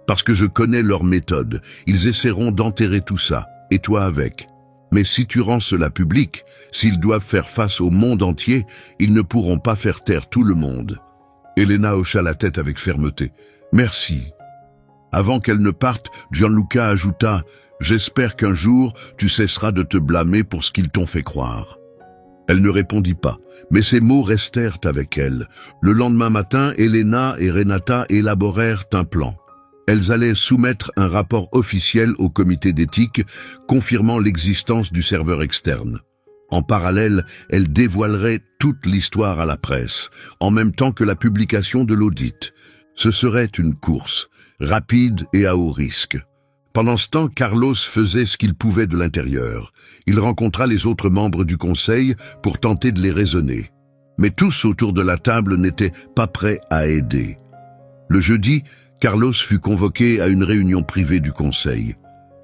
Parce que je connais leur méthode. Ils essaieront d'enterrer tout ça, et toi avec. Mais si tu rends cela public, s'ils doivent faire face au monde entier, ils ne pourront pas faire taire tout le monde. » Elena hocha la tête avec fermeté. « Merci. » Avant qu'elle ne parte, Gianluca ajouta « J'espère qu'un jour, tu cesseras de te blâmer pour ce qu'ils t'ont fait croire. » Elle ne répondit pas, mais ces mots restèrent avec elle. Le lendemain matin, Elena et Renata élaborèrent un plan. Elles allaient soumettre un rapport officiel au comité d'éthique, confirmant l'existence du serveur externe. En parallèle, elles dévoileraient toute l'histoire à la presse, en même temps que la publication de l'audit. Ce serait une course, rapide et à haut risque. Pendant ce temps, Carlos faisait ce qu'il pouvait de l'intérieur. Il rencontra les autres membres du conseil pour tenter de les raisonner. Mais tous autour de la table n'étaient pas prêts à aider. Le jeudi, Carlos fut convoqué à une réunion privée du conseil.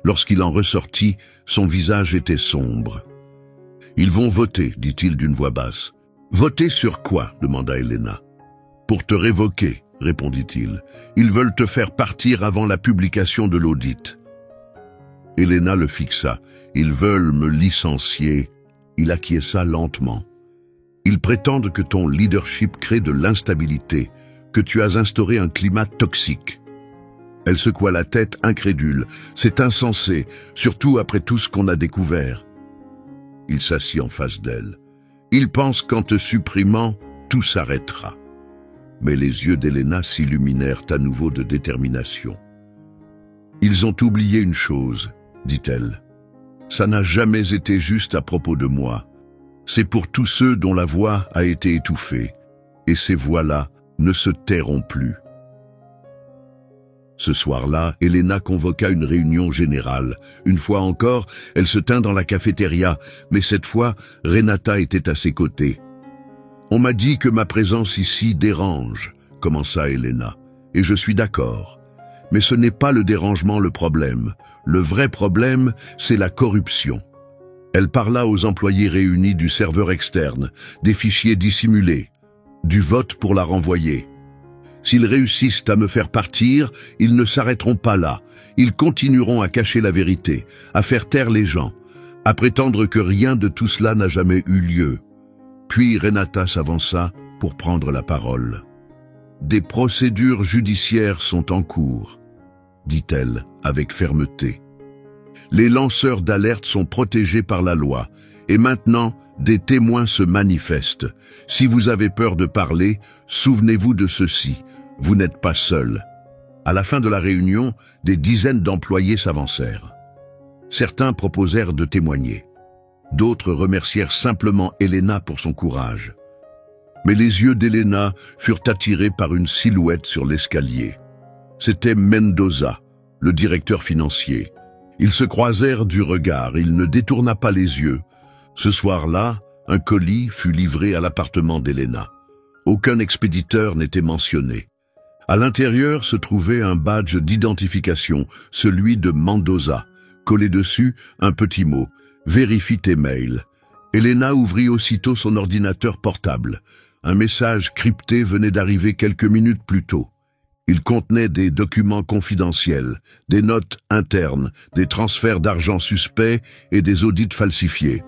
Lorsqu'il en ressortit, son visage était sombre. « Ils vont voter, dit-il d'une voix basse. « Voter sur quoi ?» demanda Elena. « Pour te révoquer, répondit-il. Ils veulent te faire partir avant la publication de l'audit. » Elena le fixa. « Ils veulent me licencier. » Il acquiesça lentement. « Ils prétendent que ton leadership crée de l'instabilité, que tu as instauré un climat toxique. » Elle secoua la tête, incrédule. « C'est insensé, surtout après tout ce qu'on a découvert. » Il s'assit en face d'elle. « Ils pensent qu'en te supprimant, tout s'arrêtera. » Mais les yeux d'Elena s'illuminèrent à nouveau de détermination. « Ils ont oublié une chose, dit-elle. Ça n'a jamais été juste à propos de moi. C'est pour tous ceux dont la voix a été étouffée. Et ces voix-là ne se tairont plus. » Ce soir-là, Elena convoqua une réunion générale. Une fois encore, elle se tint dans la cafétéria, mais cette fois, Renata était à ses côtés. « On m'a dit que ma présence ici dérange, » commença Elena, « et je suis d'accord. Mais ce n'est pas le dérangement le problème. Le vrai problème, c'est la corruption. » Elle parla aux employés réunis du serveur externe, des fichiers dissimulés, du vote pour la renvoyer. S'ils réussissent à me faire partir, ils ne s'arrêteront pas là. Ils continueront à cacher la vérité, à faire taire les gens, à prétendre que rien de tout cela n'a jamais eu lieu. Puis Renata s'avança pour prendre la parole. « Des procédures judiciaires sont en cours, » dit-elle avec fermeté. « Les lanceurs d'alerte sont protégés par la loi, et maintenant, des témoins se manifestent. Si vous avez peur de parler, souvenez-vous de ceci. Vous n'êtes pas seul. » À la fin de la réunion, des dizaines d'employés s'avancèrent. Certains proposèrent de témoigner. D'autres remercièrent simplement Elena pour son courage. Mais les yeux d'Elena furent attirés par une silhouette sur l'escalier. C'était Mendoza, le directeur financier. Ils se croisèrent du regard, il ne détourna pas les yeux. Ce soir-là, un colis fut livré à l'appartement d'Elena. Aucun expéditeur n'était mentionné. À l'intérieur se trouvait un badge d'identification, celui de Mendoza. Collé dessus, un petit mot « Vérifie tes mails ». Elena ouvrit aussitôt son ordinateur portable. Un message crypté venait d'arriver quelques minutes plus tôt. Il contenait des documents confidentiels, des notes internes, des transferts d'argent suspects et des audits falsifiés.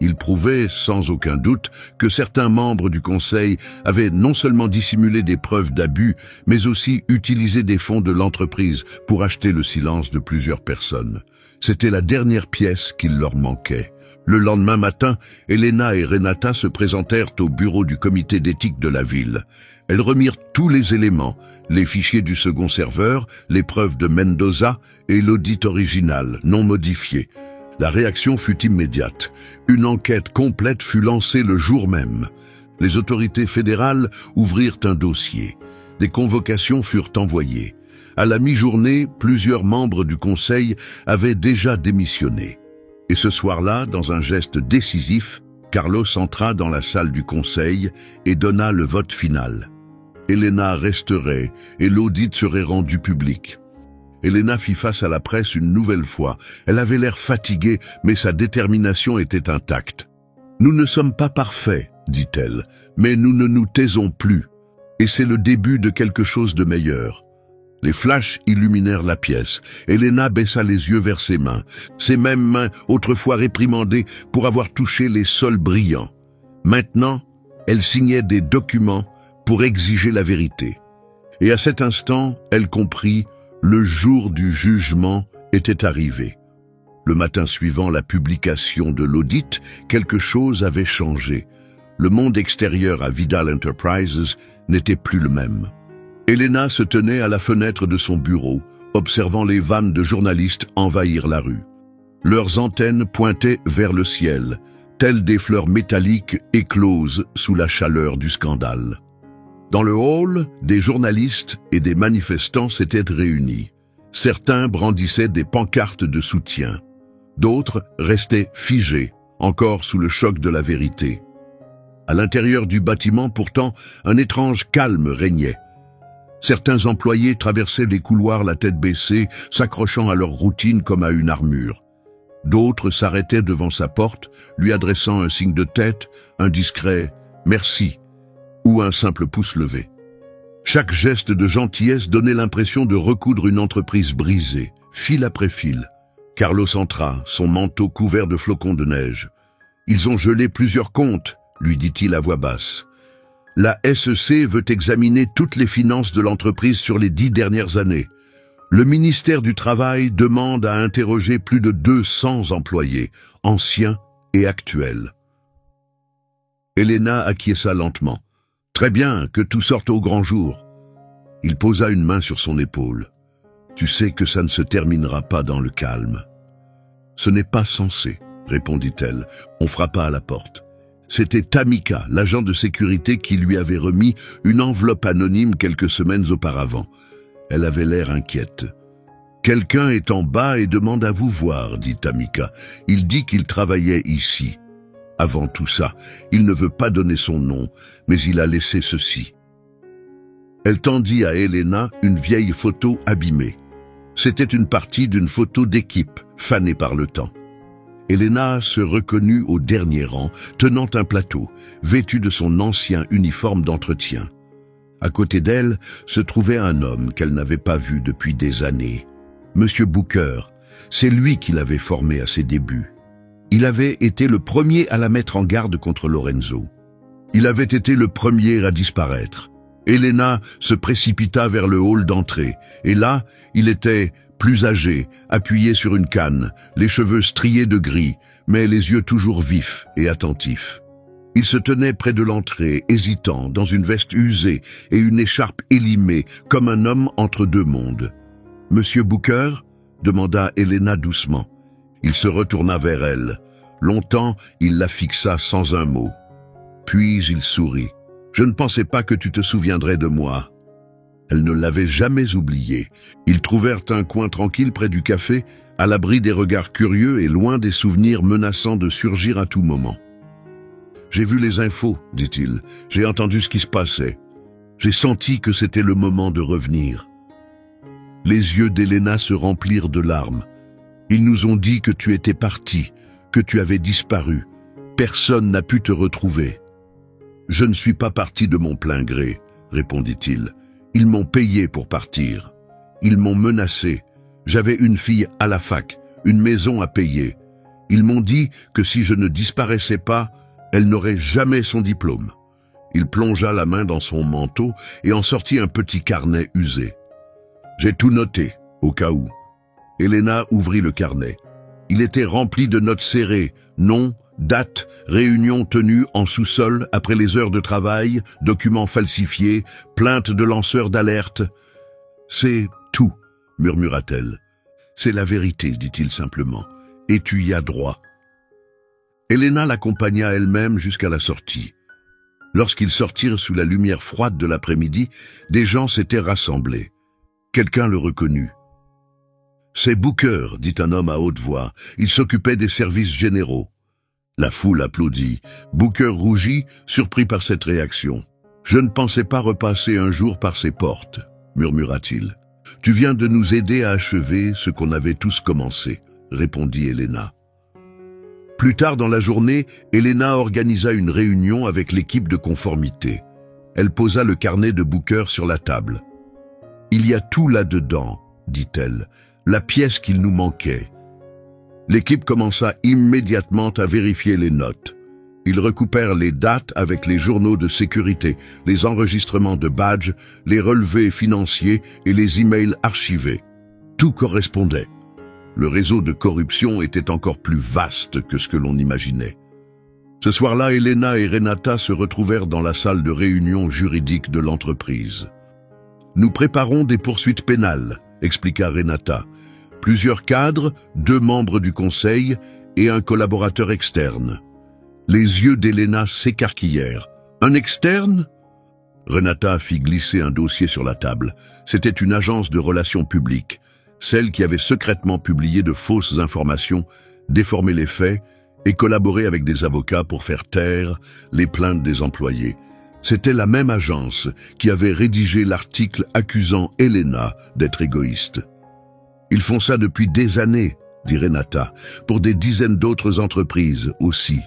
Il prouvait, sans aucun doute, que certains membres du Conseil avaient non seulement dissimulé des preuves d'abus, mais aussi utilisé des fonds de l'entreprise pour acheter le silence de plusieurs personnes. C'était la dernière pièce qu'il leur manquait. Le lendemain matin, Elena et Renata se présentèrent au bureau du comité d'éthique de la ville. Elles remirent tous les éléments, les fichiers du second serveur, les preuves de Mendoza et l'audit original, non modifié. La réaction fut immédiate. Une enquête complète fut lancée le jour même. Les autorités fédérales ouvrirent un dossier. Des convocations furent envoyées. À la mi-journée, plusieurs membres du conseil avaient déjà démissionné. Et ce soir-là, dans un geste décisif, Carlos entra dans la salle du conseil et donna le vote final. Elena resterait et l'audit serait rendu public. Elena fit face à la presse une nouvelle fois. Elle avait l'air fatiguée, mais sa détermination était intacte. « Nous ne sommes pas parfaits, dit-elle, mais nous ne nous taisons plus. Et c'est le début de quelque chose de meilleur. » Les flashs illuminèrent la pièce. Elena baissa les yeux vers ses mêmes mains autrefois réprimandées pour avoir touché les sols brillants. Maintenant, elle signait des documents pour exiger la vérité. Et à cet instant, elle comprit, le jour du jugement était arrivé. Le matin suivant la publication de l'audit, quelque chose avait changé. Le monde extérieur à Vidal Enterprises n'était plus le même. Elena se tenait à la fenêtre de son bureau, observant les vannes de journalistes envahir la rue. Leurs antennes pointaient vers le ciel, telles des fleurs métalliques écloses sous la chaleur du scandale. Dans le hall, des journalistes et des manifestants s'étaient réunis. Certains brandissaient des pancartes de soutien. D'autres restaient figés, encore sous le choc de la vérité. À l'intérieur du bâtiment, pourtant, un étrange calme régnait. Certains employés traversaient les couloirs la tête baissée, s'accrochant à leur routine comme à une armure. D'autres s'arrêtaient devant sa porte, lui adressant un signe de tête, un discret « merci » ou un simple pouce levé. Chaque geste de gentillesse donnait l'impression de recoudre une entreprise brisée, fil après fil. Carlos entra, son manteau couvert de flocons de neige. « Ils ont gelé plusieurs comptes », lui dit-il à voix basse. La SEC veut examiner toutes les finances de l'entreprise sur les 10 dernières années. Le ministère du Travail demande à interroger plus de 200 employés, anciens et actuels. Elena acquiesça lentement. « Très bien, que tout sorte au grand jour. » Il posa une main sur son épaule. « Tu sais que ça ne se terminera pas dans le calme. »« Ce n'est pas censé, » répondit-elle. On frappa à la porte. C'était Tamika, l'agent de sécurité qui lui avait remis une enveloppe anonyme quelques semaines auparavant. Elle avait l'air inquiète. « Quelqu'un est en bas et demande à vous voir, » dit Tamika. « Il dit qu'il travaillait ici. Avant tout ça, il ne veut pas donner son nom, mais il a laissé ceci. » Elle tendit à Elena une vieille photo abîmée. C'était une partie d'une photo d'équipe, fanée par le temps. Elena se reconnut au dernier rang, tenant un plateau, vêtue de son ancien uniforme d'entretien. À côté d'elle se trouvait un homme qu'elle n'avait pas vu depuis des années. Monsieur Booker, c'est lui qui l'avait formé à ses débuts. Il avait été le premier à la mettre en garde contre Lorenzo. Il avait été le premier à disparaître. Elena se précipita vers le hall d'entrée, et là, il était plus âgé, appuyé sur une canne, les cheveux striés de gris, mais les yeux toujours vifs et attentifs. Il se tenait près de l'entrée, hésitant, dans une veste usée et une écharpe élimée, comme un homme entre deux mondes. « Monsieur Booker ?» demanda Elena doucement. Il se retourna vers elle. Longtemps, il la fixa sans un mot. Puis il sourit. « Je ne pensais pas que tu te souviendrais de moi. » Elle ne l'avait jamais oublié. Ils trouvèrent un coin tranquille près du café, à l'abri des regards curieux et loin des souvenirs menaçant de surgir à tout moment. « J'ai vu les infos, » dit-il. « J'ai entendu ce qui se passait. J'ai senti que c'était le moment de revenir. » Les yeux d'Elena se remplirent de larmes. « Ils nous ont dit que tu étais parti, que tu avais disparu. Personne n'a pu te retrouver. »« Je ne suis pas parti de mon plein gré, » répondit-il. Ils m'ont payé pour partir. Ils m'ont menacé. J'avais une fille à la fac, une maison à payer. Ils m'ont dit que si je ne disparaissais pas, elle n'aurait jamais son diplôme. Il plongea la main dans son manteau et en sortit un petit carnet usé. J'ai tout noté, au cas où. Elena ouvrit le carnet. Il était rempli de notes serrées, noms, dates, réunions tenues en sous-sol après les heures de travail, documents falsifiés, plaintes de lanceurs d'alerte. « C'est tout », murmura-t-elle. « C'est la vérité, dit-il simplement, et tu y as droit. » Elena l'accompagna elle-même jusqu'à la sortie. Lorsqu'ils sortirent sous la lumière froide de l'après-midi, des gens s'étaient rassemblés. Quelqu'un le reconnut. « C'est Booker, dit un homme à haute voix. Il s'occupait des services généraux. » La foule applaudit. Booker rougit, surpris par cette réaction. « Je ne pensais pas repasser un jour par ces portes, » murmura-t-il. « Tu viens de nous aider à achever ce qu'on avait tous commencé, » répondit Elena. Plus tard dans la journée, Elena organisa une réunion avec l'équipe de conformité. Elle posa le carnet de Booker sur la table. « Il y a tout là-dedans, » dit-elle, « la pièce qu'il nous manquait. » L'équipe commença immédiatement à vérifier les notes. Ils recoupèrent les dates avec les journaux de sécurité, les enregistrements de badges, les relevés financiers et les emails archivés. Tout correspondait. Le réseau de corruption était encore plus vaste que ce que l'on imaginait. Ce soir-là, Elena et Renata se retrouvèrent dans la salle de réunion juridique de l'entreprise. « Nous préparons des poursuites pénales », expliqua Renata. « Plusieurs cadres, 2 membres du conseil et un collaborateur externe. » Les yeux d'Elena s'écarquillèrent. « Un externe ?» Renata fit glisser un dossier sur la table. C'était une agence de relations publiques, celle qui avait secrètement publié de fausses informations, déformé les faits et collaboré avec des avocats pour faire taire les plaintes des employés. C'était la même agence qui avait rédigé l'article accusant Elena d'être égoïste. « Ils font ça depuis des années, » dit Renata, « pour des dizaines d'autres entreprises aussi. »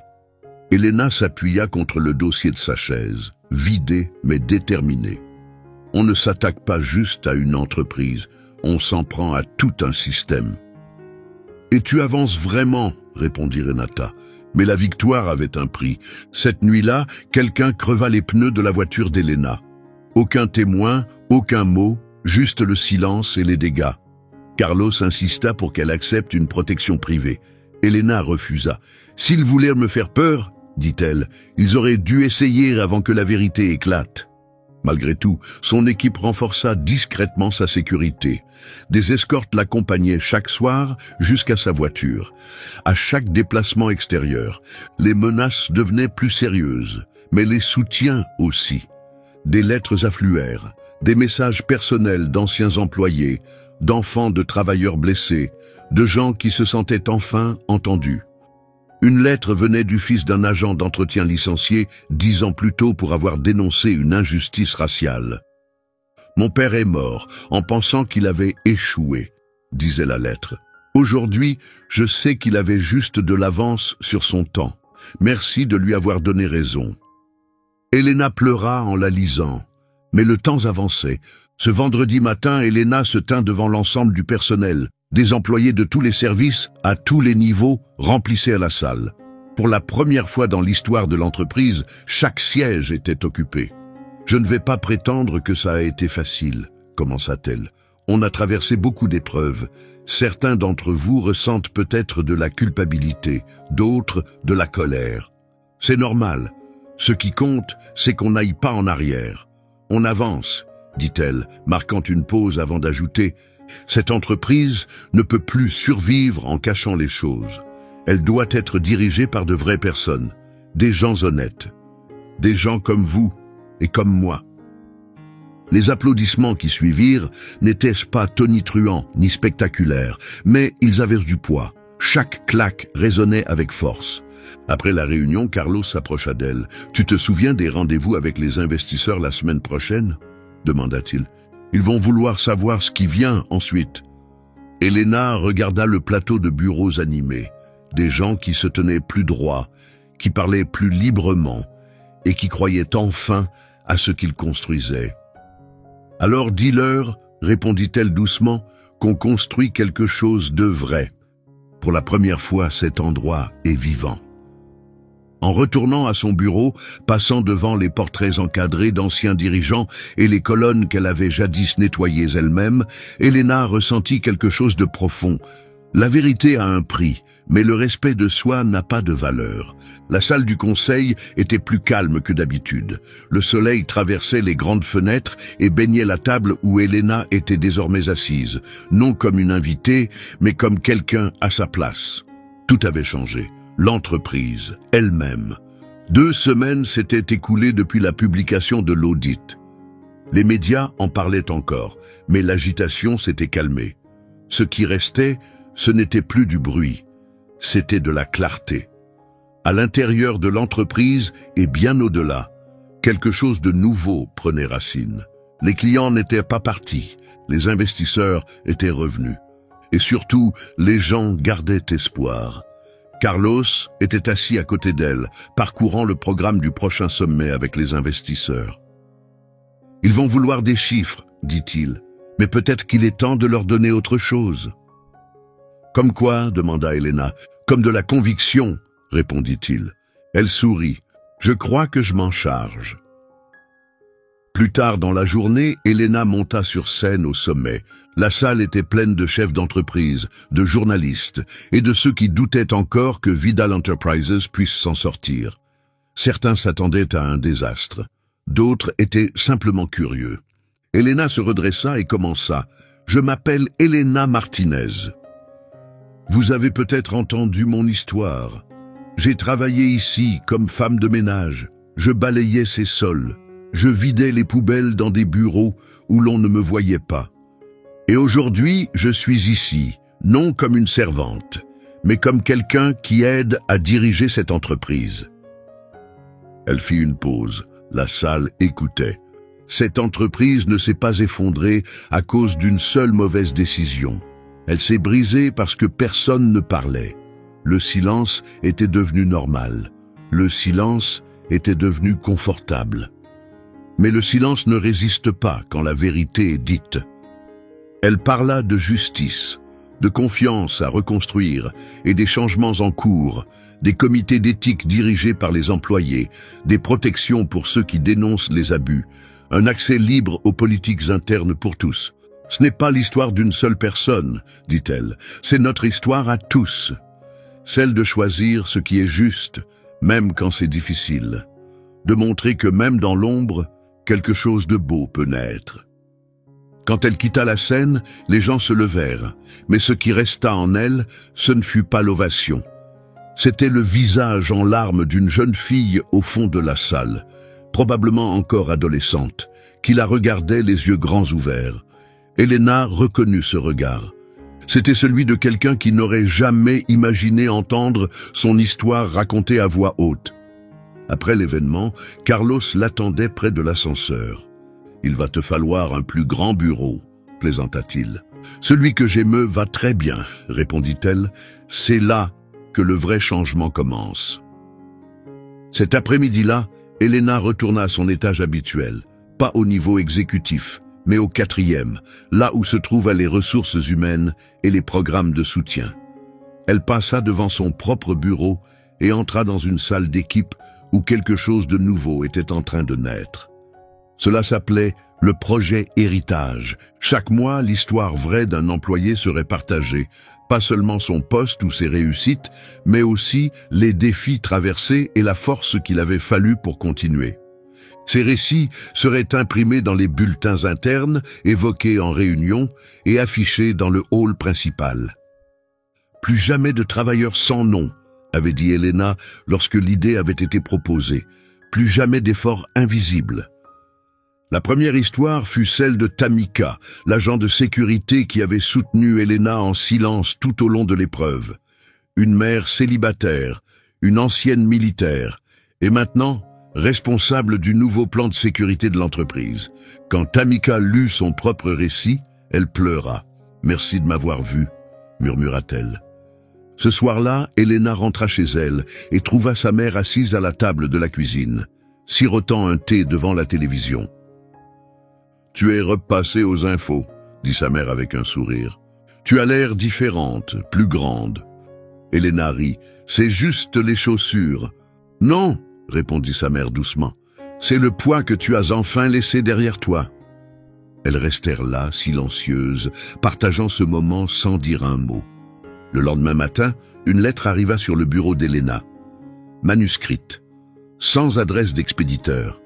Elena s'appuya contre le dossier de sa chaise, vidée mais déterminée. « On ne s'attaque pas juste à une entreprise, on s'en prend à tout un système. »« Et tu avances vraiment, » répondit Renata. Mais la victoire avait un prix. Cette nuit-là, quelqu'un creva les pneus de la voiture d'Elena. Aucun témoin, aucun mot, juste le silence et les dégâts. Carlos insista pour qu'elle accepte une protection privée. Elena refusa. « S'ils voulaient me faire peur, dit-elle, ils auraient dû essayer avant que la vérité éclate. » Malgré tout, son équipe renforça discrètement sa sécurité. Des escortes l'accompagnaient chaque soir jusqu'à sa voiture. À chaque déplacement extérieur, les menaces devenaient plus sérieuses, mais les soutiens aussi. Des lettres affluèrent, des messages personnels d'anciens employés, d'enfants de travailleurs blessés, de gens qui se sentaient enfin entendus. Une lettre venait du fils d'un agent d'entretien licencié 10 ans plus tôt pour avoir dénoncé une injustice raciale. « Mon père est mort en pensant qu'il avait échoué », disait la lettre. « Aujourd'hui, je sais qu'il avait juste de l'avance sur son temps. Merci de lui avoir donné raison. » Elena pleura en la lisant, mais le temps avançait. Ce vendredi matin, Elena se tint devant l'ensemble du personnel. Des employés de tous les services, à tous les niveaux, remplissaient la salle. Pour la première fois dans l'histoire de l'entreprise, chaque siège était occupé. « Je ne vais pas prétendre que ça a été facile », commença-t-elle. « On a traversé beaucoup d'épreuves. Certains d'entre vous ressentent peut-être de la culpabilité, d'autres de la colère. C'est normal. Ce qui compte, c'est qu'on n'aille pas en arrière. On avance, dit-elle, marquant une pause avant d'ajouter « Cette entreprise ne peut plus survivre en cachant les choses. Elle doit être dirigée par de vraies personnes, des gens honnêtes, des gens comme vous et comme moi. » Les applaudissements qui suivirent n'étaient pas tonitruants ni spectaculaires, mais ils avaient du poids. Chaque claque résonnait avec force. Après la réunion, Carlos s'approcha d'elle. « Tu te souviens des rendez-vous avec les investisseurs la semaine prochaine ?» demanda-t-il. « Ils vont vouloir savoir ce qui vient ensuite. » Elena regarda le plateau de bureaux animés, des gens qui se tenaient plus droit, qui parlaient plus librement et qui croyaient enfin à ce qu'ils construisaient. « Alors dis-leur, répondit-elle doucement, qu'on construit quelque chose de vrai. Pour la première fois, cet endroit est vivant. » En retournant à son bureau, passant devant les portraits encadrés d'anciens dirigeants et les colonnes qu'elle avait jadis nettoyées elle-même, Elena ressentit quelque chose de profond. La vérité a un prix, Mais le respect de soi n'a pas de valeur. La salle du conseil était plus calme que d'habitude. Le soleil traversait les grandes fenêtres et baignait la table où Elena était désormais assise, non comme une invitée, mais comme quelqu'un à sa place. Tout avait changé. L'entreprise, elle-même. 2 semaines s'étaient écoulées depuis la publication de l'audit. Les médias en parlaient encore, mais l'agitation s'était calmée. Ce qui restait, ce n'était plus du bruit. C'était de la clarté. À l'intérieur de l'entreprise et bien au-delà, quelque chose de nouveau prenait racine. Les clients n'étaient pas partis, les investisseurs étaient revenus. Et surtout, les gens gardaient espoir. Carlos était assis à côté d'elle, parcourant le programme du prochain sommet avec les investisseurs. « Ils vont vouloir des chiffres, dit-il, mais peut-être qu'il est temps de leur donner autre chose. » « Comme quoi ?» demanda Elena. « Comme de la conviction, » répondit-il. Elle sourit. « Je crois que je m'en charge. » Plus tard dans la journée, Elena monta sur scène au sommet. La salle était pleine de chefs d'entreprise, de journalistes et de ceux qui doutaient encore que Vidal Enterprises puisse s'en sortir. Certains s'attendaient à un désastre. D'autres étaient simplement curieux. Elena se redressa et commença. « Je m'appelle Elena Martinez. Vous avez peut-être entendu mon histoire. J'ai travaillé ici comme femme de ménage. Je balayais ces sols. Je vidais les poubelles dans des bureaux où l'on ne me voyait pas. Et aujourd'hui, je suis ici, non comme une servante, mais comme quelqu'un qui aide à diriger cette entreprise. » Elle fit une pause. La salle écoutait. Cette entreprise ne s'est pas effondrée à cause d'une seule mauvaise décision. Elle s'est brisée parce que personne ne parlait. Le silence était devenu normal. Le silence était devenu confortable. Mais le silence ne résiste pas quand la vérité est dite. Elle parla de justice, de confiance à reconstruire et des changements en cours, des comités d'éthique dirigés par les employés, des protections pour ceux qui dénoncent les abus, un accès libre aux politiques internes pour tous. Ce n'est pas l'histoire d'une seule personne, dit-elle, c'est notre histoire à tous. Celle de choisir ce qui est juste, même quand c'est difficile. De montrer que même dans l'ombre, quelque chose de beau peut naître. Quand elle quitta la scène, les gens se levèrent, mais ce qui resta en elle, ce ne fut pas l'ovation. C'était le visage en larmes d'une jeune fille au fond de la salle, probablement encore adolescente, qui la regardait les yeux grands ouverts. Elena reconnut ce regard. C'était celui de quelqu'un qui n'aurait jamais imaginé entendre son histoire racontée à voix haute. Après l'événement, Carlos l'attendait près de l'ascenseur. « Il va te falloir un plus grand bureau », plaisanta-t-il. « Celui que j'aime va très bien », répondit-elle. « C'est là que le vrai changement commence. » Cet après-midi-là, Elena retourna à son étage habituel, pas au niveau exécutif, mais au 4e, là où se trouvaient les ressources humaines et les programmes de soutien. Elle passa devant son propre bureau et entra dans une salle d'équipe où quelque chose de nouveau était en train de naître. Cela s'appelait le projet héritage. Chaque mois, l'histoire vraie d'un employé serait partagée, pas seulement son poste ou ses réussites, mais aussi les défis traversés et la force qu'il avait fallu pour continuer. Ces récits seraient imprimés dans les bulletins internes, évoqués en réunion et affichés dans le hall principal. « Plus jamais de travailleurs sans nom », avait dit Elena lorsque l'idée avait été proposée. « Plus jamais d'efforts invisibles. » La première histoire fut celle de Tamika, l'agent de sécurité qui avait soutenu Elena en silence tout au long de l'épreuve. Une mère célibataire, une ancienne militaire, et maintenant responsable du nouveau plan de sécurité de l'entreprise. Quand Tamika lut son propre récit, elle pleura. « Merci de m'avoir vu », murmura-t-elle. Ce soir-là, Elena rentra chez elle et trouva sa mère assise à la table de la cuisine, sirotant un thé devant la télévision. « Tu es repassée aux infos », dit sa mère avec un sourire. « Tu as l'air différente, plus grande. » Elena rit. « C'est juste les chaussures. »« Non », répondit sa mère doucement. « C'est le poids que tu as enfin laissé derrière toi. » Elles restèrent là, silencieuses, partageant ce moment sans dire un mot. Le lendemain matin, une lettre arriva sur le bureau d'Elena. Manuscrite, sans adresse d'expéditeur.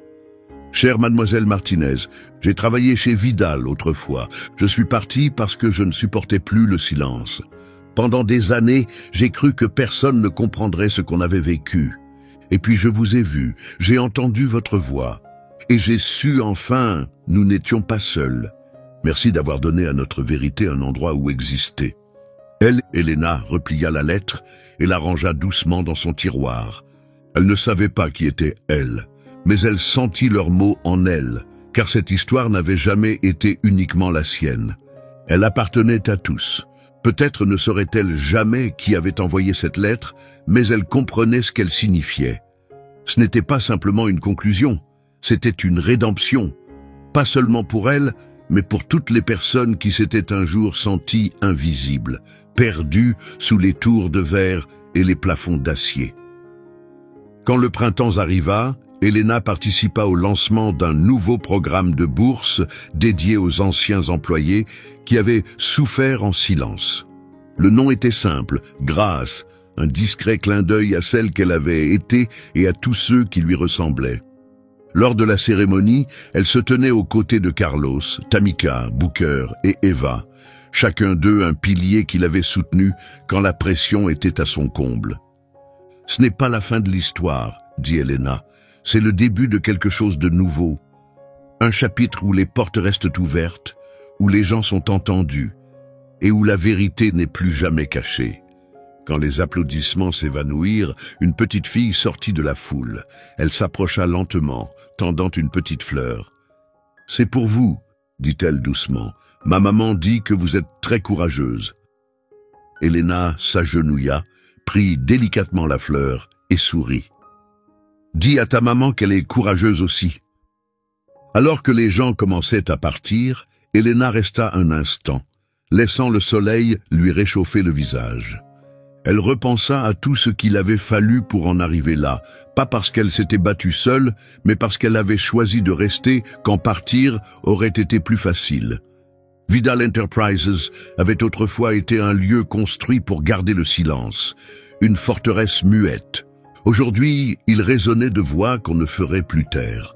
Chère mademoiselle Martinez, j'ai travaillé chez Vidal autrefois. Je suis parti parce que je ne supportais plus le silence. Pendant des années, j'ai cru que personne ne comprendrait ce qu'on avait vécu. Et puis je vous ai vu, j'ai entendu votre voix. Et j'ai su enfin, nous n'étions pas seuls. Merci d'avoir donné à notre vérité un endroit où exister. Elle, Elena, replia la lettre et la rangea doucement dans son tiroir. Elle ne savait pas qui était elle, mais elle sentit leurs mots en elle, car cette histoire n'avait jamais été uniquement la sienne. Elle appartenait à tous. Peut-être ne saurait-elle jamais qui avait envoyé cette lettre, mais elle comprenait ce qu'elle signifiait. Ce n'était pas simplement une conclusion, c'était une rédemption, pas seulement pour elle, mais pour toutes les personnes qui s'étaient un jour senties invisibles, perdues sous les tours de verre et les plafonds d'acier. Quand le printemps arriva, Elena participa au lancement d'un nouveau programme de bourse dédié aux anciens employés qui avaient souffert en silence. Le nom était simple, Grâce, un discret clin d'œil à celle qu'elle avait été et à tous ceux qui lui ressemblaient. Lors de la cérémonie, elle se tenait aux côtés de Carlos, Tamika, Booker et Eva, chacun d'eux un pilier qui l'avait soutenu quand la pression était à son comble. « Ce n'est pas la fin de l'histoire, » dit Elena. « C'est le début de quelque chose de nouveau. Un chapitre où les portes restent ouvertes, où les gens sont entendus et où la vérité n'est plus jamais cachée. » Quand les applaudissements s'évanouirent, une petite fille sortit de la foule. Elle s'approcha lentement, tendant une petite fleur. « C'est pour vous, » dit-elle doucement. « Ma maman dit que vous êtes très courageuse. » Elena s'agenouilla, prit délicatement la fleur et sourit. « Dis à ta maman qu'elle est courageuse aussi. » Alors que les gens commençaient à partir, Elena resta un instant, laissant le soleil lui réchauffer le visage. Elle repensa à tout ce qu'il avait fallu pour en arriver là, pas parce qu'elle s'était battue seule, mais parce qu'elle avait choisi de rester quand partir aurait été plus facile. Vidal Enterprises avait autrefois été un lieu construit pour garder le silence, une forteresse muette. Aujourd'hui, il résonnait de voix qu'on ne ferait plus taire.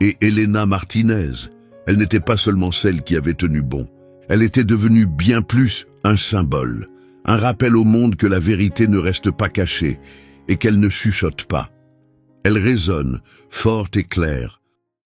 Et Elena Martinez, elle n'était pas seulement celle qui avait tenu bon, elle était devenue bien plus un symbole. Un rappel au monde que la vérité ne reste pas cachée et qu'elle ne chuchote pas. Elle résonne, forte et claire,